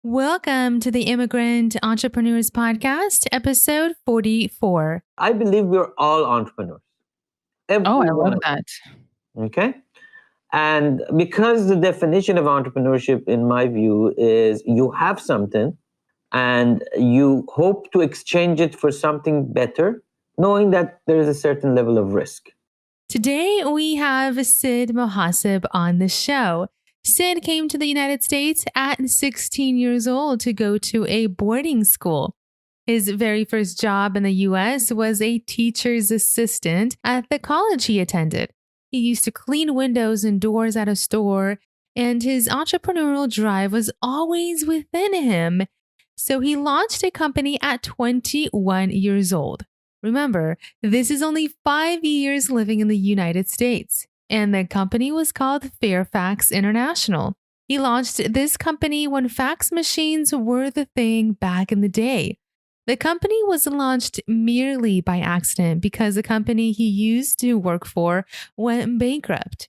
Welcome to the Immigrant Entrepreneurs Podcast, episode 44. I believe we're all entrepreneurs. Oh, I Every one love of us. that. Okay. And because the definition of entrepreneurship, in my view, is you have something and you hope to exchange it for something better, knowing that there is a certain level of risk. Today, we have Sid Mohasseb on the show. Sid came to the United States at 16 years old to go to a boarding school. His very first job in the U.S. was a teacher's assistant at the college he attended. He used to clean windows and doors at a store, and his entrepreneurial drive was always within him. So he launched a company at 21 years old. Remember, this is only 5 years living in the United States, and the company was called Fairfax International. He launched this company when fax machines were the thing back in the day. The company was launched merely by accident because the company he used to work for went bankrupt.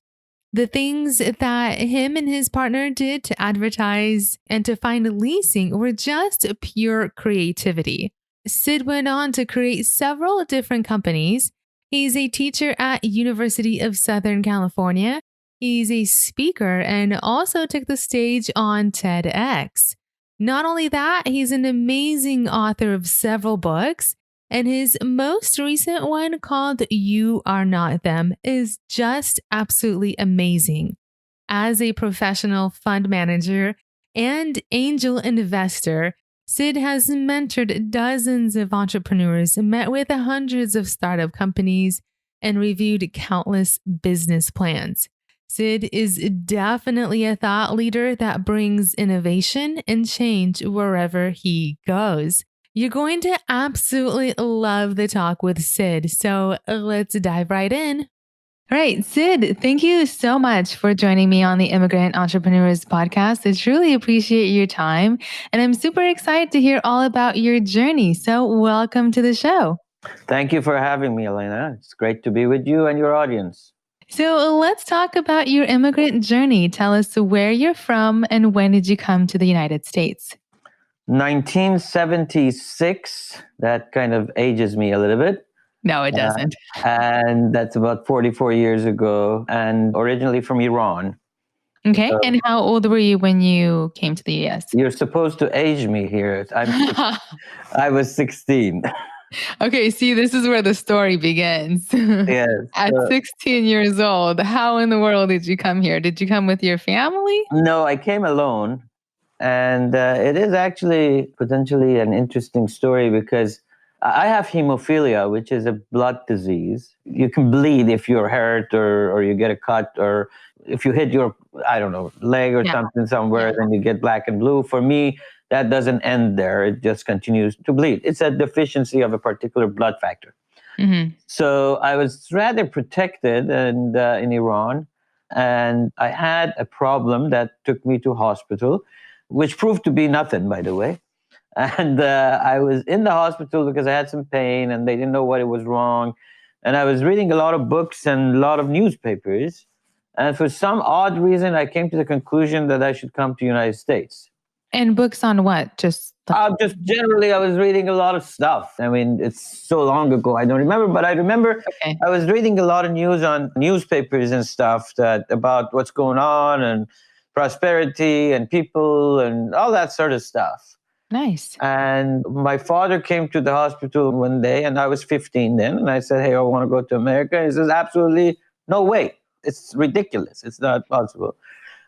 The things that him and his partner did to advertise and to find leasing were just pure creativity. Sid went on to create several different companies. He's a teacher at University of Southern California. He's a speaker and also took the stage on TEDx. Not only that, he's an amazing author of several books, and his most recent one called You Are Not Them is just absolutely amazing. As a professional fund manager and angel investor, Sid has mentored dozens of entrepreneurs, met with hundreds of startup companies, and reviewed countless business plans. Sid is definitely a thought leader that brings innovation and change wherever he goes. You're going to absolutely love the talk with Sid, so let's dive right in. All right, Sid, thank you so much for joining me on the Immigrant Entrepreneurs Podcast. I truly appreciate your time, and I'm super excited to hear all about your journey. So welcome to the show. Thank you for having me, Elena. It's great to be with you and your audience. So let's talk about your immigrant journey. Tell us where you're from and when did you come to the United States? 1976, that kind of ages me a little bit. No, it doesn't. And that's about 44 years ago, and originally from Iran. Okay. And how old were you when you came to the US? You're supposed to age me here. I was 16. Okay, see, this is where the story begins. Yes. At 16 years old, how in the world did you come here? Did you come with your family? No, I came alone. And it is actually potentially an interesting story because I have hemophilia, which is a blood disease. You can bleed if you're hurt or you get a cut, or if you hit your, leg or something somewhere, then you get black and blue. For me, that doesn't end there. It just continues to bleed. It's a deficiency of a particular blood factor. Mm-hmm. So I was rather protected in Iran, and I had a problem that took me to hospital, which proved to be nothing, by the way. And I was in the hospital because I had some pain and they didn't know what it was wrong. And I was reading a lot of books and a lot of newspapers. And for some odd reason, I came to the conclusion that I should come to the United States. And books on what? Just generally, I was reading a lot of stuff. I mean, it's so long ago, I don't remember. But I remember I was reading a lot of news on newspapers and stuff about what's going on and prosperity and people and all that sort of stuff. Nice. And my father came to the hospital one day, and I was 15 then. And I said, hey, I want to go to America. And he says, absolutely no way. It's ridiculous. It's not possible.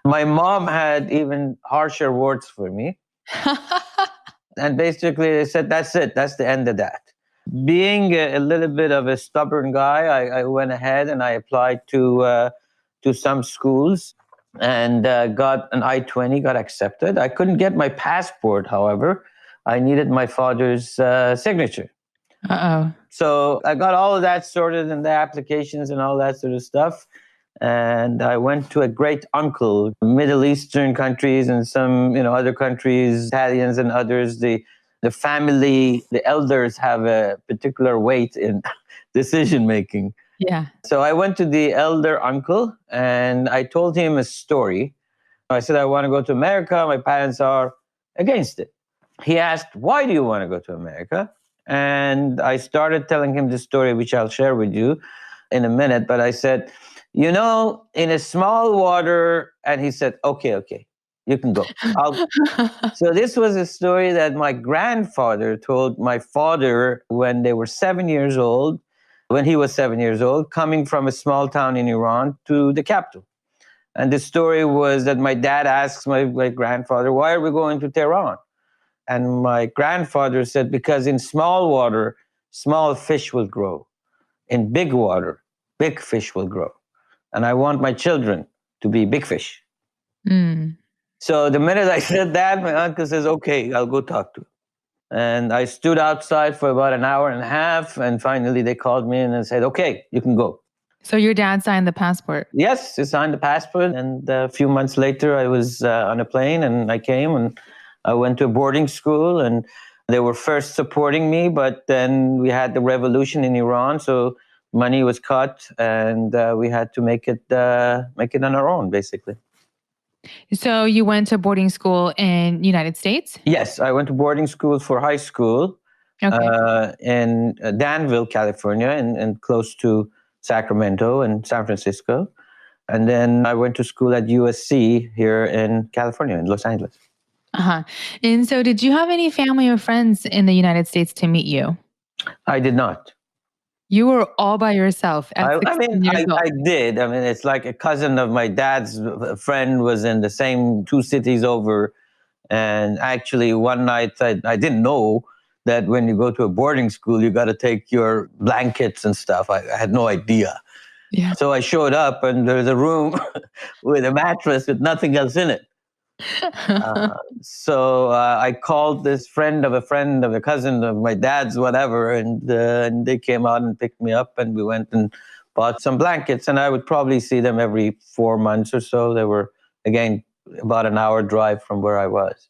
My mom had even harsher words for me. And basically they said, that's it. That's the end of that. Being a little bit of a stubborn guy, I went ahead and I applied to some schools. And got an I-20, got accepted. I couldn't get my passport, however. I needed my father's signature. Uh-oh. So I got all of that sorted and the applications and all that sort of stuff. And I went to a great uncle, Middle Eastern countries and some, other countries, Italians and others. The family, the elders have a particular weight in decision making. Yeah. So I went to the elder uncle and I told him a story. I said, I want to go to America. My parents are against it. He asked, "Why do you want to go to America?" And I started telling him the story, which I'll share with you in a minute. But I said, in a small water, and he said, okay, you can go. So this was a story that my grandfather told my father when they were 7 years old, when he was 7 years old, coming from a small town in Iran to the capital. And the story was that my dad asks my grandfather, "Why are we going to Tehran?" And my grandfather said, "Because in small water, small fish will grow. In big water, big fish will grow. And I want my children to be big fish." Mm. So the minute I said that, my uncle says, "Okay, I'll go talk to him." And I stood outside for about an hour and a half. And finally they called me in and said, "Okay, you can go." So your dad signed the passport? Yes, he signed the passport. And a few months later, I was on a plane and I came and I went to a boarding school. And they were first supporting me, but then we had the revolution in Iran. So money was cut and we had to make it on our own, basically. So you went to boarding school in United States? Yes, I went to boarding school for high school in Danville, California, and close to Sacramento and San Francisco. And then I went to school at USC here in California, in Los Angeles. Uh-huh. And so did you have any family or friends in the United States to meet you? I did not. You were all by yourself at 16 years old. I did. I mean, it's like a cousin of my dad's friend was in the same 2 cities over. And actually, one night I didn't know that when you go to a boarding school, you got to take your blankets and stuff. I had no idea. Yeah. So I showed up and there's a room with a mattress with nothing else in it. So I called this friend of a cousin of my dad's, whatever, and they came out and picked me up, and we went and bought some blankets. And I would probably see them every 4 months or so. They were, again, about an hour drive from where I was.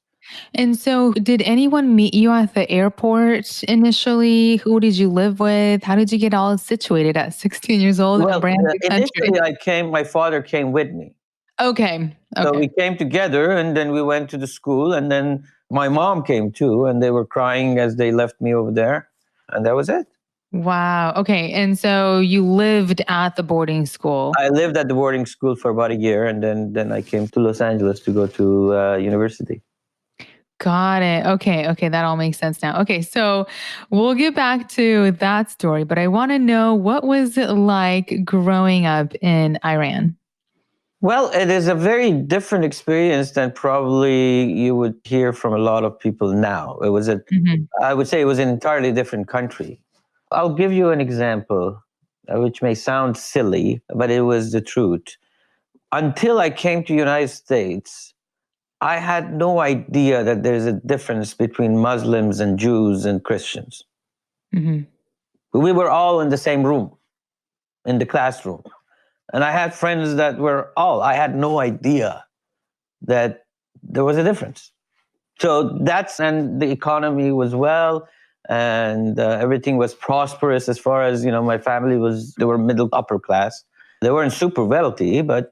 And so did anyone meet you at the airport initially? Who did you live with? How did you get all situated at 16 years old in a brand new country? Initially my father came with me. Okay. So we came together and then we went to the school, and then my mom came too, and they were crying as they left me over there. And that was it. Wow. Okay. And so you lived at the boarding school. I lived at the boarding school for about a year, and then I came to Los Angeles to go to university. Got it. Okay. Okay. That all makes sense now. Okay. So we'll get back to that story, but I want to know, what was it like growing up in Iran? Well, it is a very different experience than probably you would hear from a lot of people now. I would say it was an entirely different country. I'll give you an example, which may sound silly, but it was the truth. Until I came to the United States, I had no idea that there's a difference between Muslims and Jews and Christians. Mm-hmm. We were all in the same room, in the classroom. And I had friends that I had no idea that there was a difference. So and the economy was well, and everything was prosperous as far as, my family they were middle upper class. They weren't super wealthy, but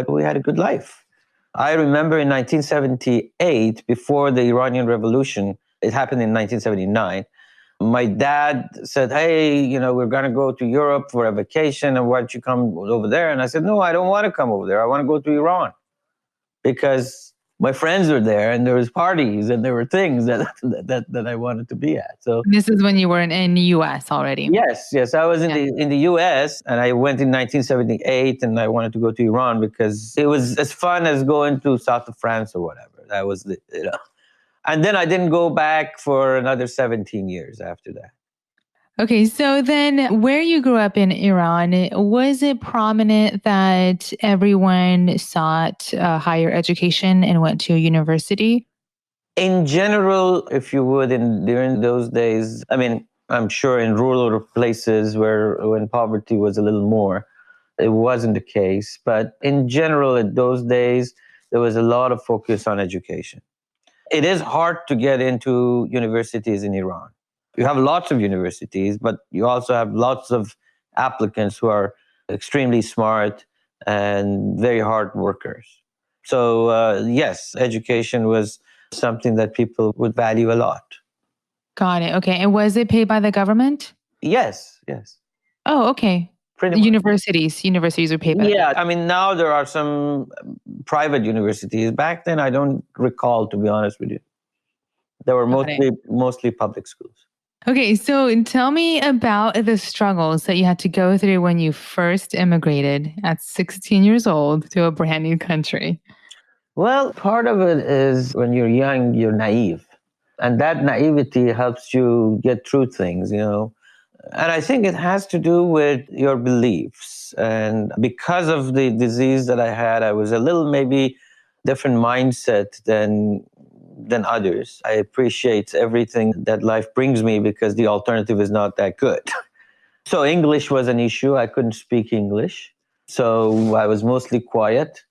we had a good life. I remember in 1978, before the Iranian Revolution, it happened in 1979, my dad said, "Hey, we're going to go to Europe for a vacation, and why don't you come over there?" And I said, "No, I don't want to come over there. I want to go to Iran because my friends were there and there was parties and there were things that I wanted to be at." So this is when you were in the US already. Yes. I was in the US, and I went in 1978, and I wanted to go to Iran because it was as fun as going to south of France or whatever. That was And then I didn't go back for another 17 years after that. Okay, so then where you grew up in Iran, was it prominent that everyone sought higher education and went to a university? In general, if you would, during those days, I mean, I'm sure in rural places when poverty was a little more, it wasn't the case. But in general, in those days, there was a lot of focus on education. It is hard to get into universities in Iran. You have lots of universities, but you also have lots of applicants who are extremely smart and very hard workers. So yes, education was something that people would value a lot. Got it. Okay. And was it paid by the government? Yes, yes, Oh, okay. pretty The much. universities are paid by the Yeah, I mean, now there are some private universities. Back then, I don't recall, to be honest with you. They were Got it. mostly public schools. Okay, so tell me about the struggles that you had to go through when you first immigrated at 16 years old to a brand new country. Well, part of it is when you're young, you're naive. And that naivety helps you get through things, you know. And I think it has to do with your beliefs. And because of the disease that I had, I was a little maybe different mindset than others. I appreciate everything that life brings me because the alternative is not that good. So English was an issue. I couldn't speak English. So I was mostly quiet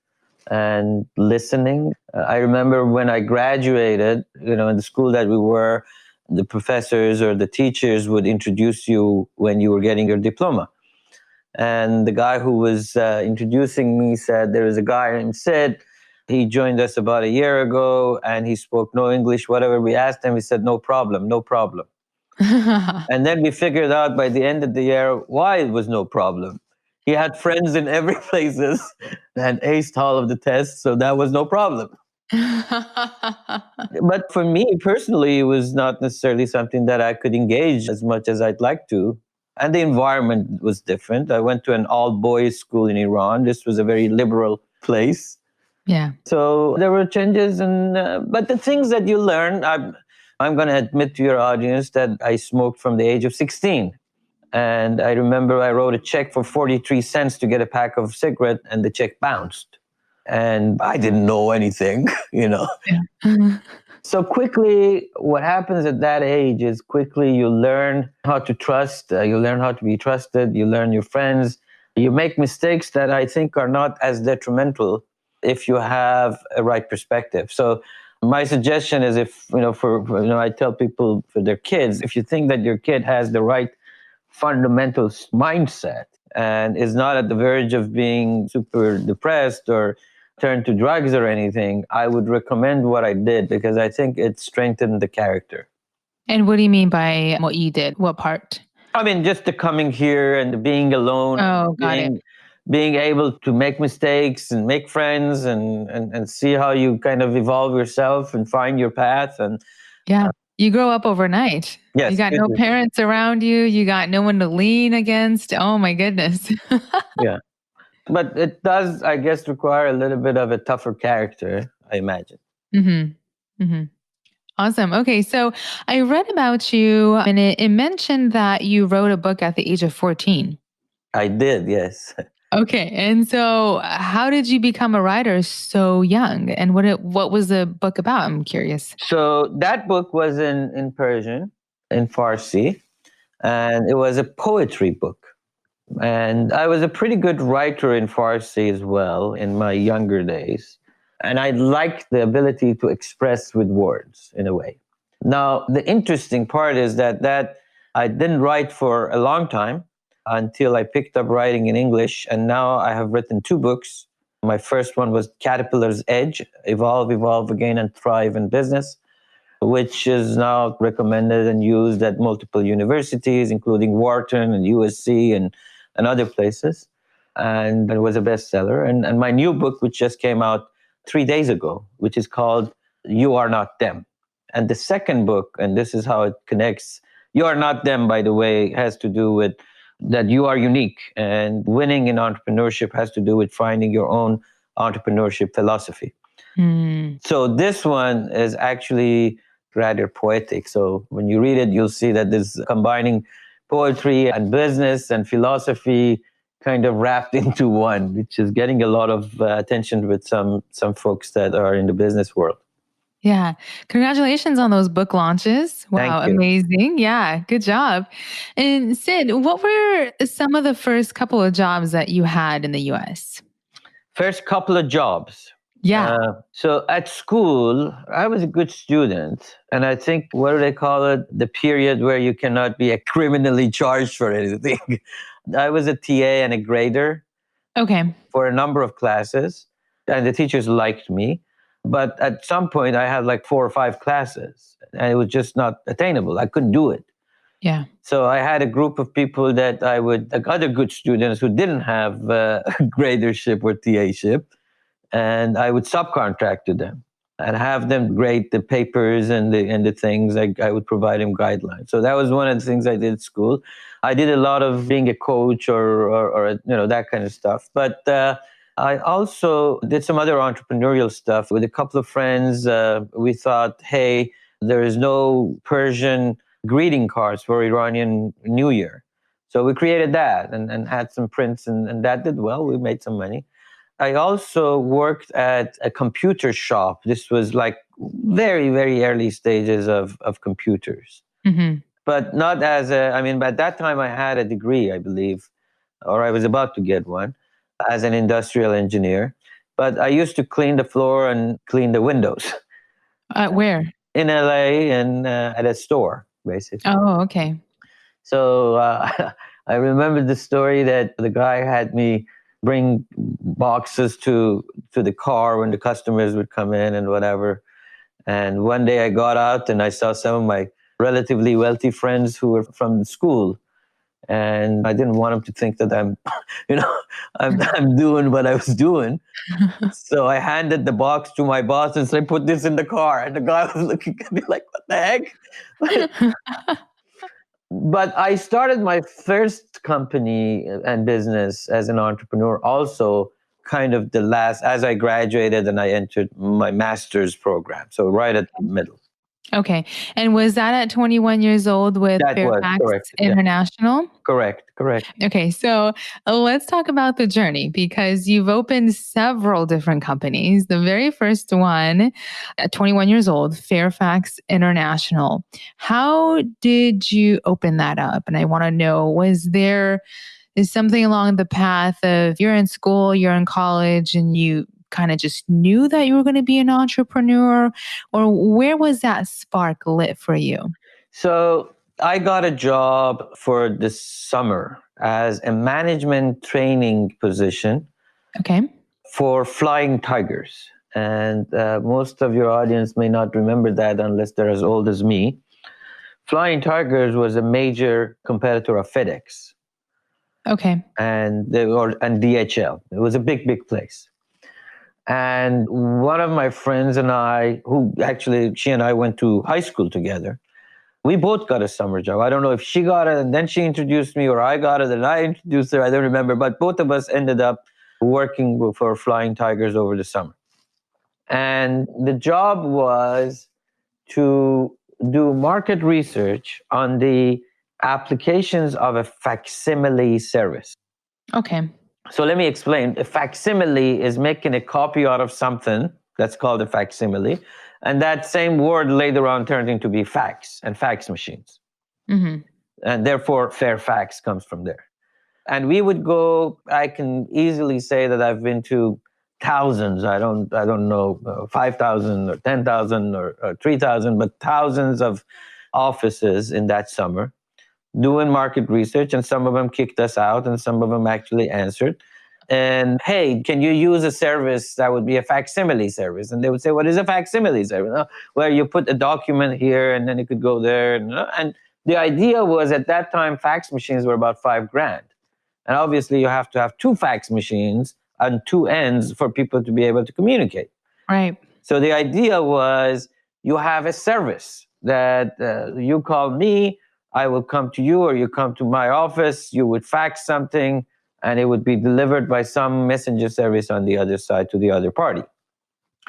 and listening. I remember when I graduated, in the school that we were, the professors or the teachers would introduce you when you were getting your diploma. And the guy who was introducing me said, there is a guy named Sid. He joined us about a year ago and he spoke no English. Whatever we asked him, he said, no problem, no problem. And then we figured out by the end of the year why it was no problem. He had friends in every places and aced all of the tests, so that was no problem. But for me personally, it was not necessarily something that I could engage as much as I'd like to. And the environment was different. I went to an all-boys school in Iran. This was a very liberal place. Yeah. So there were changes, but the things that you learn, I'm going to admit to your audience that I smoked from the age of 16. And I remember I wrote a check for 43 cents to get a pack of cigarette, and the check bounced. And I didn't know anything, Yeah. So quickly, what happens at that age is quickly you learn how to trust, you learn how to be trusted, you learn your friends. You make mistakes that I think are not as detrimental if you have a right perspective. So my suggestion is I tell people for their kids, if you think that your kid has the right fundamental mindset and is not at the verge of being super depressed or turn to drugs or anything, I would recommend what I did because I think it strengthened the character. And what do you mean by what you did? What part? I mean, just the coming here and the being alone, Oh, got it. being able to make mistakes and make friends and see how you kind of evolve yourself and find your path. And Yeah. You grow up overnight. yes, You got no parents around you. You got no one to lean against. Oh my goodness. yeah. But it does, I guess, require a little bit of a tougher character, I imagine. Mm-hmm. Mm-hmm. Awesome. Okay. So I read about you and it mentioned that you wrote a book at the age of 14. I did, yes. Okay. And so how did you become a writer so young? And what was the book about? I'm curious. So that book was in Persian, in Farsi, and it was a poetry book. And I was a pretty good writer in Farsi as well in my younger days. And I liked the ability to express with words in a way. Now, the interesting part is that I didn't write for a long time until I picked up writing in English. And now I have written 2 books. My first one was Caterpillar's Edge, Evolve, Evolve Again, and Thrive in Business, which is now recommended and used at multiple universities, including Wharton and USC and other places. And it was a bestseller. And my new book, which just came out 3 days ago, which is called You Are Not Them. And the second book, and this is how it connects, You Are Not Them, by the way, has to do with that you are unique. And winning in entrepreneurship has to do with finding your own entrepreneurship philosophy. So this one is actually rather poetic. So when you read it, you'll see that this combining poetry and business and philosophy kind of wrapped into one, which is getting a lot of attention with some folks that are in the business world. Yeah. Congratulations on those book launches. Wow. Thank you. Amazing. Yeah. Good job. And Sid, what were some of the first couple of jobs that you had in the US? First couple of jobs. Yeah. So at school, I was a good student. And I think, what do they call it? The period where you cannot be criminally charged for anything. I was a TA and a grader. Okay. For a number of classes. And the teachers liked me. But at some point, I had like 4 or 5 classes, and it was just not attainable. I couldn't do it. Yeah. So I had a group of people that I would, like other good students who didn't have gradership or TAship, and I would subcontract to them and have them grade the papers and the things. I would provide them guidelines. So that was one of the things I did at school. I did a lot of being a coach or that kind of stuff. But I also did some other entrepreneurial stuff with a couple of friends. We thought, hey, there is no Persian greeting cards for Iranian New Year. So we created that and had some prints, and that did well. We made some money. I also worked at a computer shop. This was like very, very early stages of computers. Mm-hmm. But not at that time I had a degree, I believe, or I was about to get one as an industrial engineer. But I used to clean the floor and clean the windows. Where? In LA and at a store, basically. Oh, okay. So I remember the story that the guy had me bring boxes to the car when the customers would come in and whatever. And one day I got out and I saw some of my relatively wealthy friends who were from the school. And I didn't want them to think that I'm doing what I was doing. So I handed the box to my boss and said, put this in the car. And the guy was looking at me like, what the heck? But I started my first company and business as an entrepreneur also kind of as I graduated and I entered my master's program. So right at the middle. Okay. And was that at 21 years old with That was Fairfax correct. Yeah. International? Correct. Okay. So let's talk about the journey because you've opened several different companies. The very first one at 21 years old, Fairfax International. How did you open that up? And I want to know, is something along the path of you're in school, you're in college, and you kind of just knew that you were going to be an entrepreneur, or where was that spark lit for you? So I got a job for this summer as a management training position. Okay. For Flying Tigers. And most of your audience may not remember that unless they're as old as me. Flying Tigers was a major competitor of FedEx. Okay. And DHL. It was a big, big place. And one of my friends and I, who actually, she and I went to high school together, we both got a summer job. I don't know if she got it and then she introduced me, or I got it and I introduced her. I don't remember. But both of us ended up working for Flying Tigers over the summer. And the job was to do market research on the applications of a facsimile service. Okay. So let me explain. A facsimile is making a copy out of something. That's called a facsimile. And that same word later on turned into be fax and fax machines. Mm-hmm. And therefore, Fairfax comes from there. And we would go, I can easily say that I've been to thousands, I don't know, 5,000 or 10,000 or 3,000, but thousands of offices in that summer doing market research. And some of them kicked us out and some of them actually answered. And hey, can you use a service that would be a facsimile service? And they would say, what is a facsimile service? Oh, where you put a document here and then it could go there. And the idea was at that time, fax machines were about $5,000. And obviously you have to have 2 fax machines on 2 ends for people to be able to communicate. Right. So the idea was you have a service that you call me, I will come to you, or you come to my office, you would fax something, and it would be delivered by some messenger service on the other side to the other party.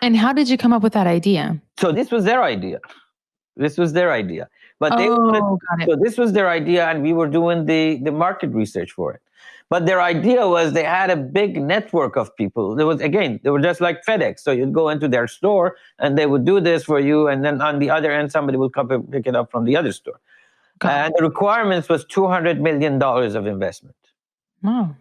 And how did you come up with that idea? So this was their idea. But got it. So this was their idea, and we were doing the market research for it. But their idea was they had a big network of people. They were just like FedEx. So you'd go into their store and they would do this for you. And then on the other end, somebody would come and pick it up from the other store. And the requirements was $200 million of investment. Wow.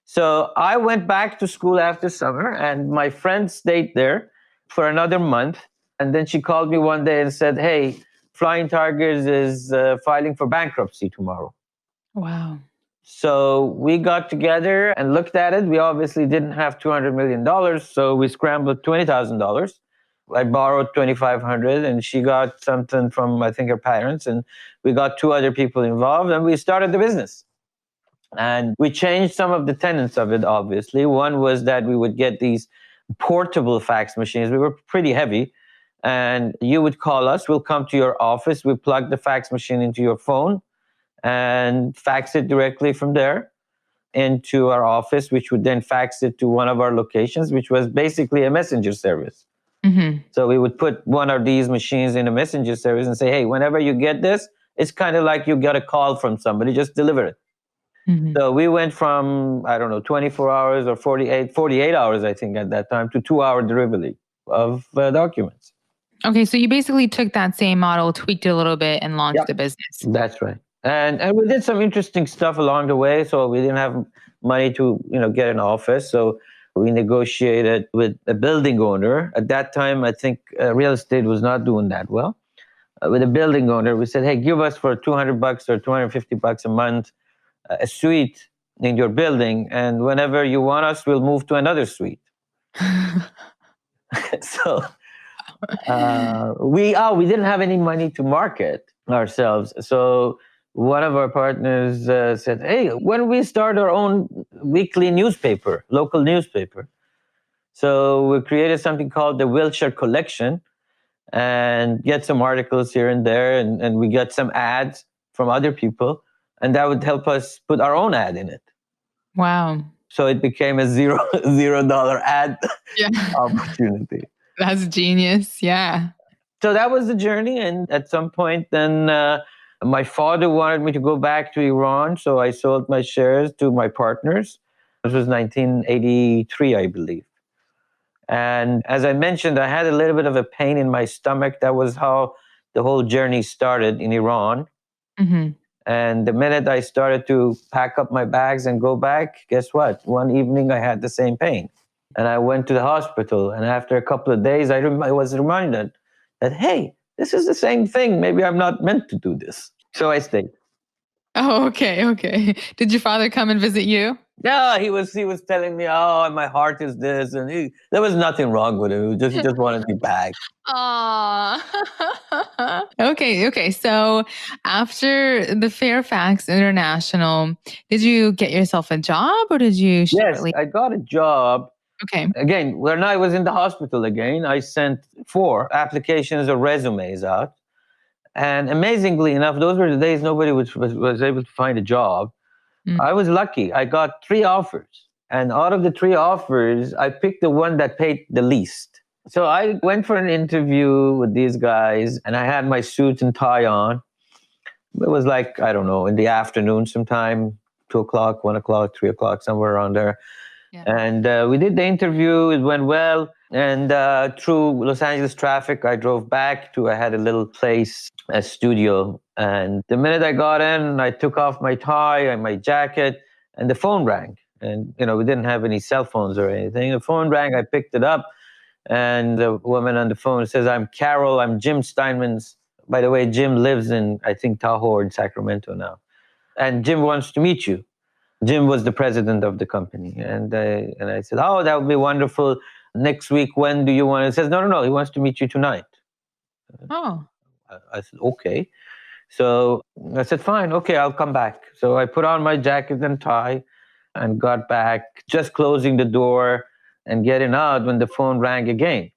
So I went back to school after summer and my friend stayed there for another month. And then she called me one day and said, hey, Flying Tigers is filing for bankruptcy tomorrow. Wow. So we got together and looked at it. We obviously didn't have $200 million, so we scrambled $20,000. I borrowed 2,500 and she got something from, I think, her parents. And we got two other people involved and we started the business. And we changed some of the tenets of it, obviously. One was that we would get these portable fax machines. We were pretty heavy. And you would call us, we'll come to your office, we plug the fax machine into your phone and fax it directly from there into our office, which would then fax it to one of our locations, which was basically a messenger service. Mm-hmm. So we would put one of these machines in a messenger service and say, hey, whenever you get this, it's kind of like you get a call from somebody, just deliver it. Mm-hmm. So we went from, 24 hours or 48 hours, I think, at that time, to 2-hour delivery of documents. Okay, so you basically took that same model, tweaked it a little bit, and launched the business. That's right. And we did some interesting stuff along the way. So we didn't have money to, get an office. So we negotiated with a building owner. At that time, I think real estate was not doing that well. With a building owner, we said, hey, give us for $200 or $250 a month a suite in your building. And whenever you want us, we'll move to another suite. So we didn't have any money to market ourselves. So one of our partners said, hey, why don't we start our own weekly newspaper, local newspaper? So we created something called the Wilshire Collection and get some articles here and there. And we got some ads from other people. And that would help us put our own ad in it. Wow. So it became a $0 ad opportunity. That's genius. Yeah. So that was the journey. And at some point, then my father wanted me to go back to Iran. So I sold my shares to my partners. This was 1983, I believe. And as I mentioned, I had a little bit of a pain in my stomach. That was how the whole journey started in Iran. Mm-hmm. And the minute I started to pack up my bags and go back, guess what? One evening I had the same pain. And I went to the hospital. And after a couple of days, I was reminded that, hey, this is the same thing. Maybe I'm not meant to do this. So I stayed. Oh, okay. Did your father come and visit you? Yeah, he was telling me, oh, my heart is this. And there was nothing wrong with him. He just wanted me back. Aww. Okay. So after the Fairfax International, did you get yourself a job or did you shortly? Yes, I got a job. Okay. Again, when I was in the hospital again, I sent 4 applications or resumes out. And amazingly enough, those were the days nobody was able to find a job. I was lucky. I got 3 offers. And out of the 3 offers, I picked the one that paid the least. So I went for an interview with these guys and I had my suit and tie on. It was like, I don't know, in the afternoon sometime, 2 o'clock, 1 o'clock, 3 o'clock, somewhere around there. Yeah. And we did the interview. It went well. And through Los Angeles traffic, I drove back I had a little place, a studio. And the minute I got in, I took off my tie and my jacket and the phone rang. And, we didn't have any cell phones or anything. The phone rang, I picked it up. And the woman on the phone says, I'm Carol, I'm Jim Steinman's. By the way, Jim lives in, I think, Tahoe or in Sacramento now. And Jim wants to meet you. Jim was the president of the company. And I said, oh, that would be wonderful. Next week, when do you want? He says, no, he wants to meet you tonight. Oh. I said, okay. So I said, fine, okay, I'll come back. So I put on my jacket and tie and got back, just closing the door and getting out when the phone rang again.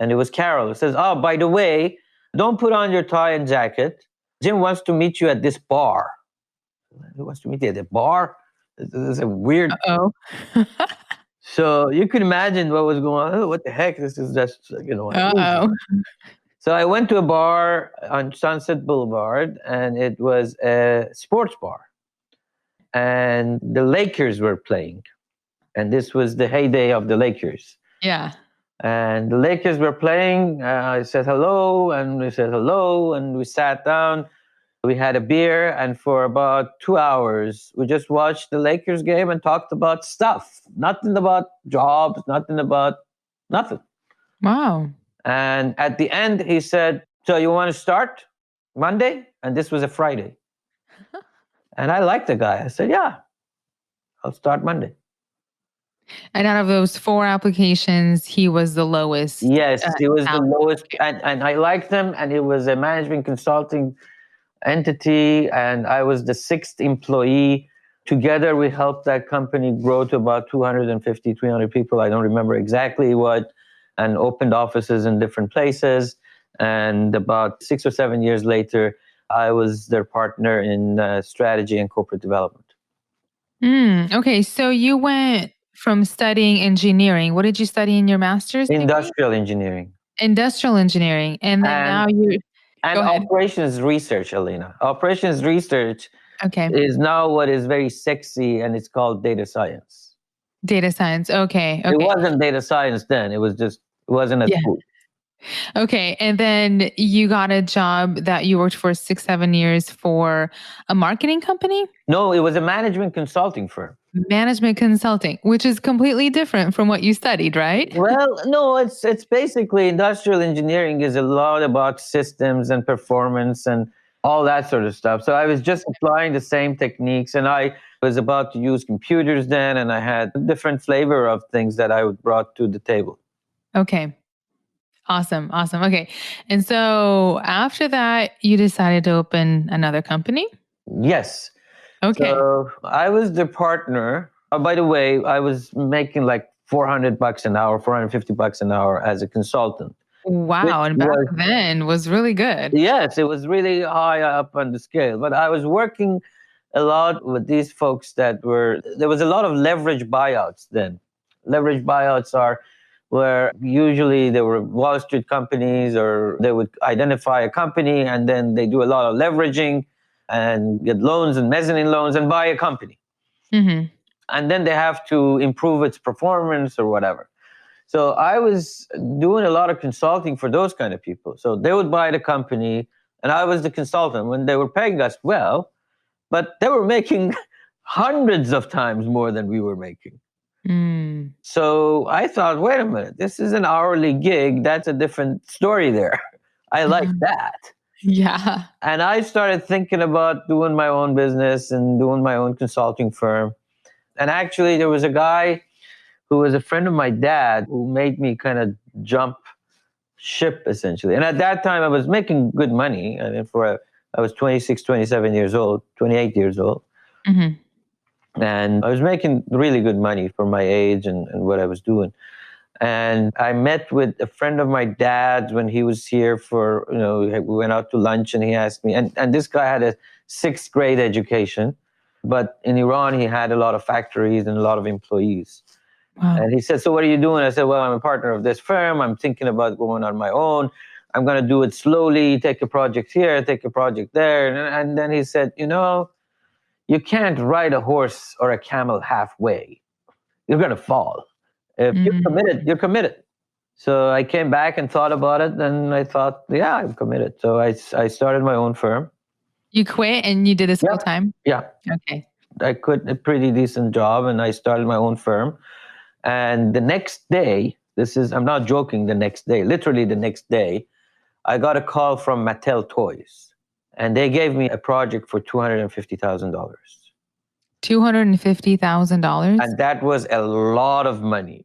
And it was Carol. It says, oh, by the way, don't put on your tie and jacket. Jim wants to meet you at this bar. He wants to meet you at the bar? This is a weird... Uh-oh. So you can imagine what was going on. Oh, what the heck? This is just, Uh-oh. So I went to a bar on Sunset Boulevard, and it was a sports bar. And the Lakers were playing. And this was the heyday of the Lakers. Yeah. And the Lakers were playing. I said hello, and we said hello, and we sat down. We had a beer, and for about 2 hours, we just watched the Lakers game and talked about stuff. Nothing about jobs, nothing. Wow. And at the end, he said, so you want to start Monday? And this was a Friday. And I liked the guy. I said, yeah, I'll start Monday. And out of those 4 applications, he was the lowest, Yes, it was the salary. lowest, and I liked him, and it was a management consulting entity, and I was the sixth employee. Together, we helped that company grow to about 250, 300 people. I don't remember exactly what, and opened offices in different places. And about 6 or 7 years later, I was their partner in strategy and corporate development. Okay, so you went from studying engineering. What did you study in your master's degree? Industrial engineering Industrial engineering, and then and now you and go ahead. operations research, Alina. Operations research Okay. is now what is very sexy, and it's called data science. Data science. Okay, It okay. wasn't data science then. It wasn't as Yeah. cool. Okay, and then you got a job that you worked for 6, 7 years for a marketing company? No, it was a management consulting firm. Management consulting, which is completely different from what you studied, right? Well, no, it's basically industrial engineering is a lot about systems and performance and all that sort of stuff. So I was just applying the same techniques, and I was about to use computers then, and I had a different flavor of things that I brought to the table. Okay. Awesome, awesome. Okay. And so after that, you decided to open another company? Yes. Okay. So I was the partner. Oh, by the way, I was making like $400 an hour, $450 an hour as a consultant, which Wow, and back was, then was really good. yes, it was really high up on the scale. But I was working a lot with these folks there was a lot of leverage buyouts then. Leverage buyouts are where usually they were Wall Street companies, or they would identify a company and then they do a lot of leveraging and get loans and mezzanine loans and buy a company. Mhm. And then they have to improve its performance or whatever. So I was doing a lot of consulting for those kind of people. So they would buy the company, and I was the consultant when they were paying us well, but they were making hundreds of times more than we were making. Mm. So I thought, wait a minute, this is an hourly gig. That's a different story there. I like Mhm. that. Yeah. And I started thinking about doing my own business and doing my own consulting firm. And actually, there was a guy who was a friend of my dad who made me kind of jump ship, essentially. And at that time, I was making good money. I mean, I was 26, 27 years old, 28 years old. Mhm. And I was making really good money for my age and what I was doing. And I met with a friend of my dad's when he was here we went out to lunch, and he asked me, and this guy had a sixth grade education, but in Iran, he had a lot of factories and a lot of employees. Wow. And he said, so what are you doing? I said, well, I'm a partner of this firm. I'm thinking about going on my own. I'm going to do it slowly, take a project here, take a project there. And then he said, you can't ride a horse or a camel halfway. You're going to fall. If you're committed, Mm. you're committed. So I came back and thought about it, and I thought, yeah, I'm committed. So I started my own firm. You quit and you did this Yeah. full time? Yeah. Okay. I quit a pretty decent job, and I started my own firm. And the next day, I'm not joking, the next day, literally the next day, I got a call from Mattel Toys, and they gave me a project for $250,000. $250,000? And that was a lot of money.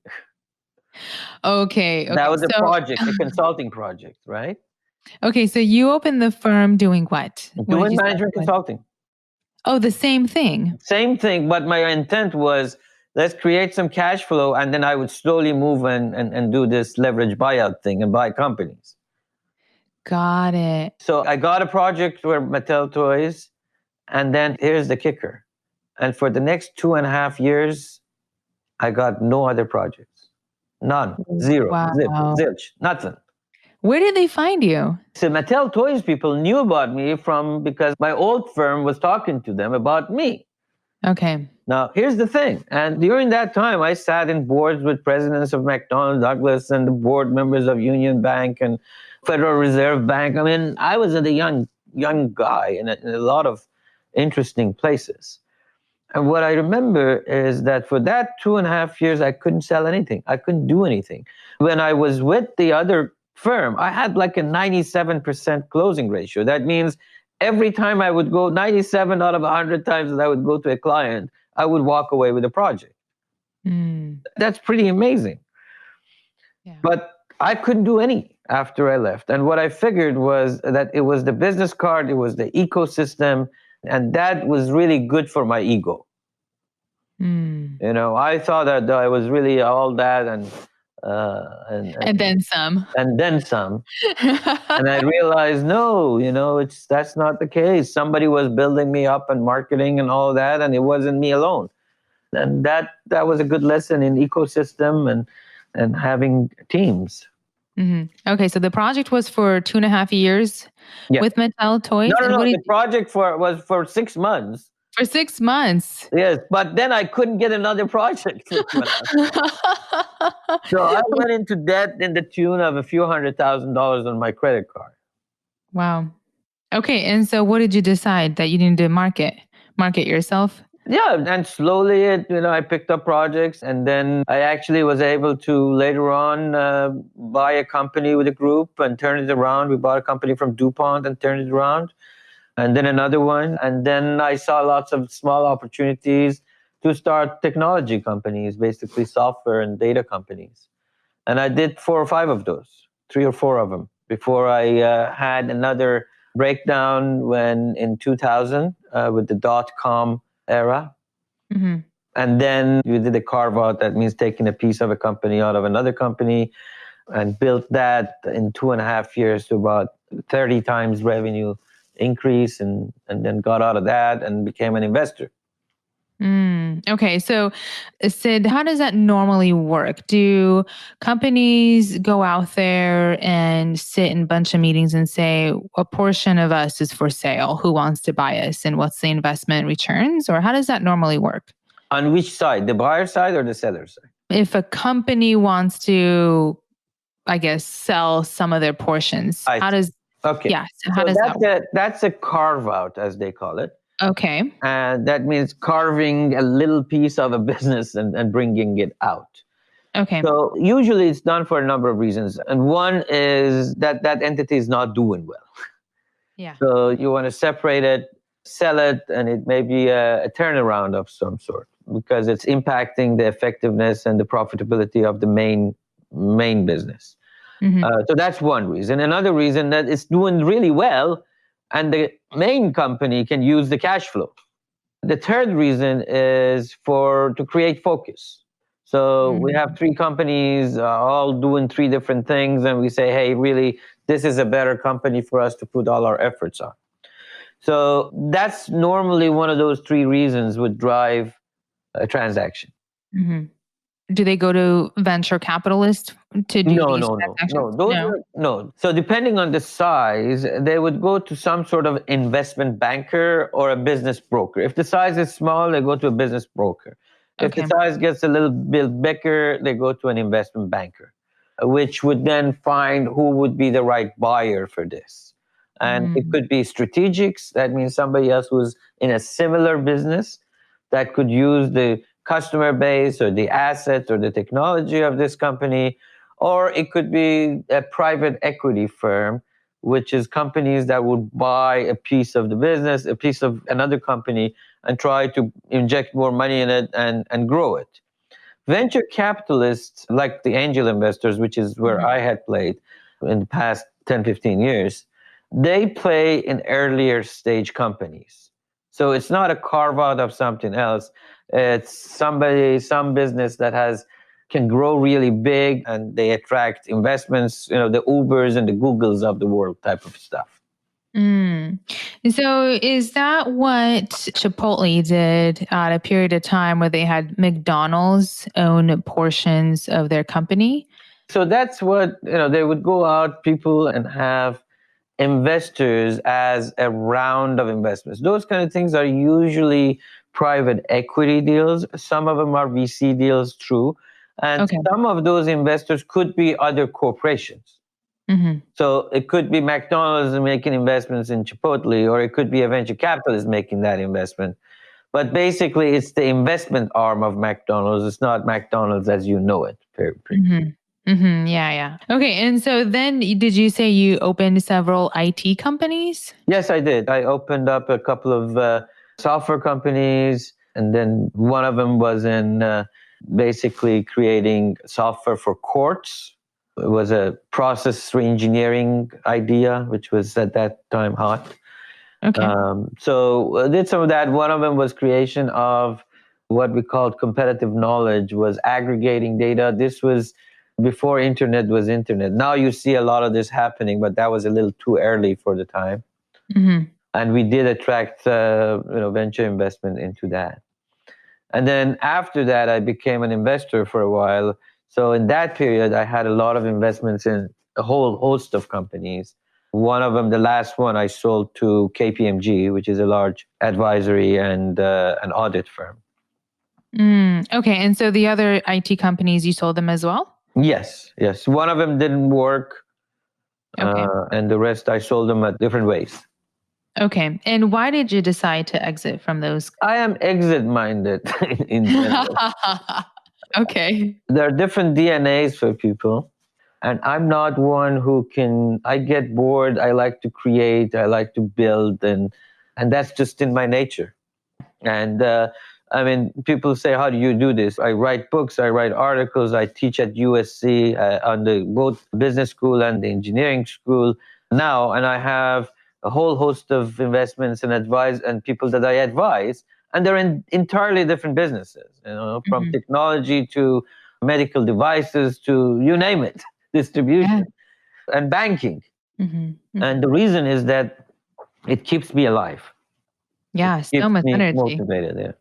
Okay, That okay. was a So project, a consulting project, right? okay, so you opened the firm doing what? What did Doing you start management doing? consulting. Oh, the same thing? Same thing, but my intent was, let's create some cash flow, and then I would slowly move and do this leverage buyout thing and buy companies. Got it. So I got a project for Mattel Toys, and then here's the kicker. And for the next 2.5 years, I got no other projects. None. Zero. Zip. Wow. Zilch. Nothing. Where did they find you? So Mattel Toys people knew about me because my old firm was talking to them about me. Okay. Now, here's the thing. And during that time, I sat in boards with presidents of McDonnell Douglas and the board members of Union Bank and Federal Reserve Bank. I mean, I was a young guy in a lot of interesting places. And what I remember is that for that 2.5 years, I couldn't sell anything. I couldn't do anything. When I was with the other firm, I had like a 97% closing ratio. That means every time I would go, 97 out of 100 times that I would go to a client, I would walk away with a project. That's pretty amazing. Yeah. But I couldn't do any after I left. And what I figured was that it was the business card, it was the ecosystem, and that was really good for my ego. I thought that I was really all that And then some. and then some. And I realized, no, that's not the case. Somebody was building me up and marketing and all that, and it wasn't me alone. And that was a good lesson in ecosystem and having teams. Okay, so the project was for 2.5 years with Mattel Toys? No. The project was for 6 months. For 6 months? Yes, but then I couldn't get another project. So I went into debt in the tune of a few $100,000 on my credit card. Wow. Okay, and so what did you decide that you needed to market yourself? Yeah, and slowly, I picked up projects, and then I actually was able to later on buy a company with a group and turn it around. We bought a company from DuPont and turned it around, and then another one. And then I saw lots of small opportunities to start technology companies, basically software and data companies. And I did 4 or 5 of those, 3 or 4 of them, before I had another breakdown when in 2000 with the dot-com era. And then you did a carve out. That means taking a piece of a company out of another company, and built that in 2.5 years to about 30 times revenue increase, and then got out of that and became an investor. Okay, so Sid, how does that normally work? Do companies go out there and sit in a bunch of meetings and say, a portion of us is for sale, who wants to buy us, and what's the investment returns? Or how does that normally work? On which side, the buyer side or the seller side? If a company wants to, I guess, sell some of their portions, how does that work? That's a carve out, as they call it. Okay. And that means carving a little piece of a business and bringing it out. Okay. So usually it's done for a number of reasons. And one is that entity is not doing well. Yeah. So you want to separate it, sell it, and it may be a turnaround of some sort, because it's impacting the effectiveness and the profitability of the main business. So that's one reason. Another reason that it's doing really well, and the main company can use the cash flow. The third reason is to create focus. So we have 3 companies all doing 3 different things, and we say, hey, really, this is a better company for us to put all our efforts on. So that's normally one of those 3 reasons would drive a transaction. Do they go to venture capitalists to do these transactions? No. So depending on the size, they would go to some sort of investment banker or a business broker. If the size is small, they go to a business broker. If the size gets a little bit bigger, they go to an investment banker, which would then find who would be the right buyer for this. And it could be strategics. That means somebody else who's in a similar business that could use the customer base or the assets or the technology of this company. Or it could be a private equity firm, which is companies that would buy a piece of the business, a piece of another company, and try to inject more money in it and grow it. Venture capitalists, like the angel investors, which is where I had played in the past 10, 15 years, they play in earlier stage companies. So it's not a carve out of something else. It's some business that can grow really big, and they attract investments, the Ubers and the Googles of the world type of stuff. So is that what Chipotle did at a period of time where they had McDonald's own portions of their company? So that's what, they would go out, people, and have investors as a round of investments. Those kind of things are usually private equity deals. Some of them are VC deals, true. And some of those investors could be other corporations. So it could be McDonald's making investments in Chipotle, or it could be a venture capitalist making that investment. But basically, it's the investment arm of McDonald's. It's not McDonald's as you know it. Yeah. Okay. And so then did you say you opened several IT companies? Yes, I did. I opened up a couple of software companies, and then one of them was in basically creating software for courts. It was a process re-engineering idea, which was at that time hot. Okay. So I did some of that. One of them was creation of what we called competitive knowledge, was aggregating data. This was before internet was internet. Now you see a lot of this happening, but that was a little too early for the time. Mm-hmm. And we did attract venture investment into that. And then after that, I became an investor for a while. So in that period, I had a lot of investments in a whole host of companies. One of them, the last one, I sold to KPMG, which is a large advisory and an audit firm. Okay. And so the other IT companies, you sold them as well? Yes. One of them didn't work. Okay. And the rest, I sold them at different ways. Okay. And why did you decide to exit from those? I am exit-minded in general. Okay. There are different DNAs for people. And I'm not one who I get bored. I like to create, I like to build, and that's just in my nature. And people say, how do you do this? I write books, I write articles, I teach at USC on both business school and the engineering school now, and I have a whole host of investments and advice and people that I advise, and they're in entirely different businesses, from technology to medical devices to you name it, distribution and banking. And the reason is that it keeps me alive. Yeah, It keeps so much me energy. motivated.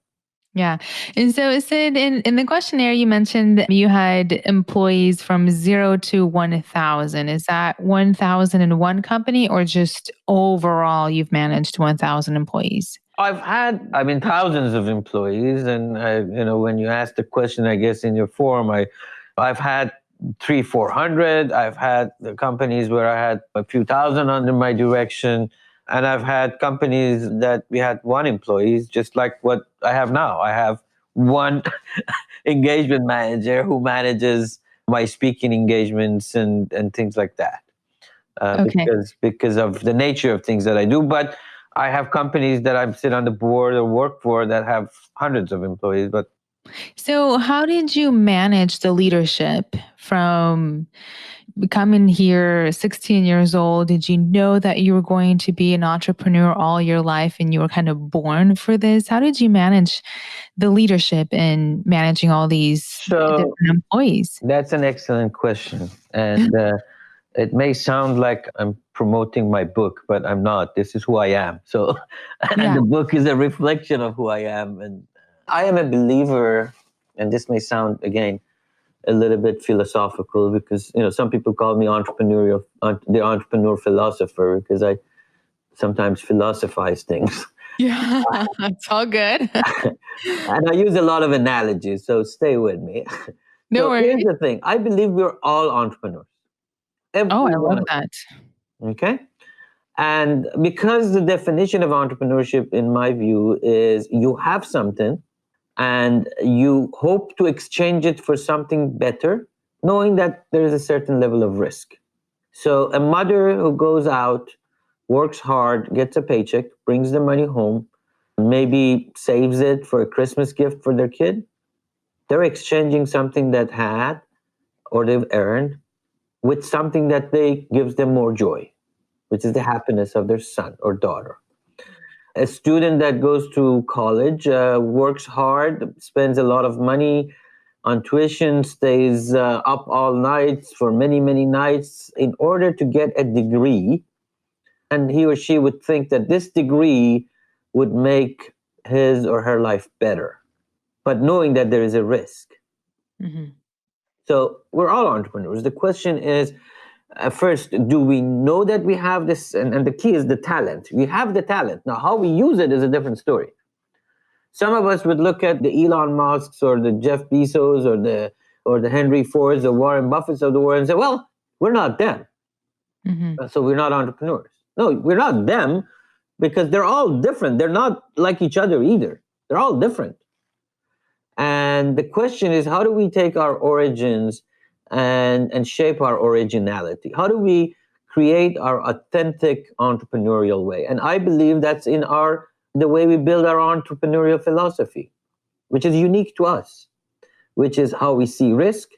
Yeah. And so Sid, in the questionnaire, you mentioned you had employees from 0 to 1,000. Is that 1,000 in one company, or just overall you've managed 1,000 employees? I've had, thousands of employees. And, when you ask the question, I guess in your form, I've had 300-400. I've had the companies where I had a few thousand under my direction. And I've had companies that we had one employee, just like what I have now. I have one engagement manager who manages my speaking engagements and things like that. Because of the nature of things that I do. But I have companies that I sit on the board or work for that have hundreds of employees. So how did you manage the leadership from coming here 16 years old? Did you know that you were going to be an entrepreneur all your life and you were kind of born for this? How did you manage the leadership and managing all these different employees? That's an excellent question. And it may sound like I'm promoting my book, but I'm not. This is who I am. So and the book is a reflection of who I am. And I am a believer, and this may sound, again, a little bit philosophical, because some people call me the entrepreneur philosopher, because I sometimes philosophize things. Yeah, it's all good. And I use a lot of analogies, so stay with me. No worries. Here's the thing. I believe we're all entrepreneurs. I love that. Okay? And because the definition of entrepreneurship, in my view, is you have something and you hope to exchange it for something better, knowing that there is a certain level of risk. So a mother who goes out, works hard, gets a paycheck, brings the money home, maybe saves it for a Christmas gift for their kid, they're exchanging something that had or they've earned with something that gives them more joy, which is the happiness of their son or daughter. A student that goes to college, works hard, spends a lot of money on tuition, stays up all nights for many, many nights in order to get a degree. And he or she would think that this degree would make his or her life better, but knowing that there is a risk. So we're all entrepreneurs. The question is, first, do we know that we have this? And the key is the talent. We have the talent. Now, how we use it is a different story. Some of us would look at the Elon Musks or the Jeff Bezos or the Henry Fords or Warren Buffetts of the world and say, well, we're not them. So we're not entrepreneurs. No, we're not them, because they're all different. They're not like each other either. They're all different. And the question is, how do we take our origins and shape our originality? How do we create our authentic entrepreneurial way? And I believe that's in the way we build our entrepreneurial philosophy, which is unique to us. which is how we see risk,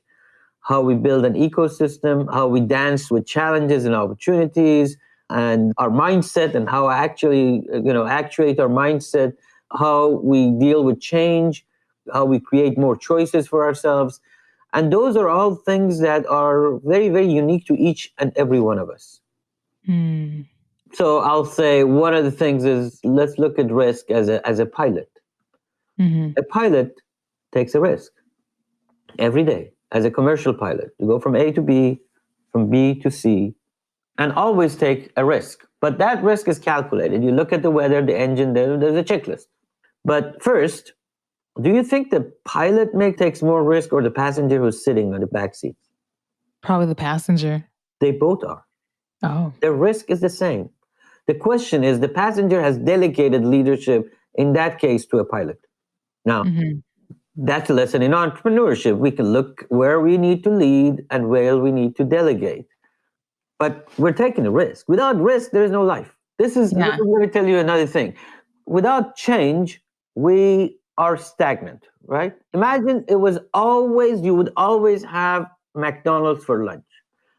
how we build an ecosystem, how we dance with challenges and opportunities, and our mindset and how actually, actuate our mindset, how we deal with change, how we create more choices for ourselves. And those are all things that are very, very unique to each and every one of us. Mm. So I'll say one of the things is, let's look at risk as a pilot. Mm-hmm. A pilot takes a risk every day as a commercial pilot. You go from A to B, from B to C, and always take a risk. But that risk is calculated. You look at the weather, the engine, there's a checklist. But first, do you think the pilot takes more risk or the passenger who's sitting on the back seat? Probably the passenger. They both are. Oh. The risk is the same. The question is, the passenger has delegated leadership, in that case, to a pilot. Now, that's a lesson in entrepreneurship. We can look where we need to lead and where we need to delegate. But we're taking a risk. Without risk, there is no life. Let me tell you another thing. Without change, we are stagnant, right? Imagine you would always have McDonald's for lunch.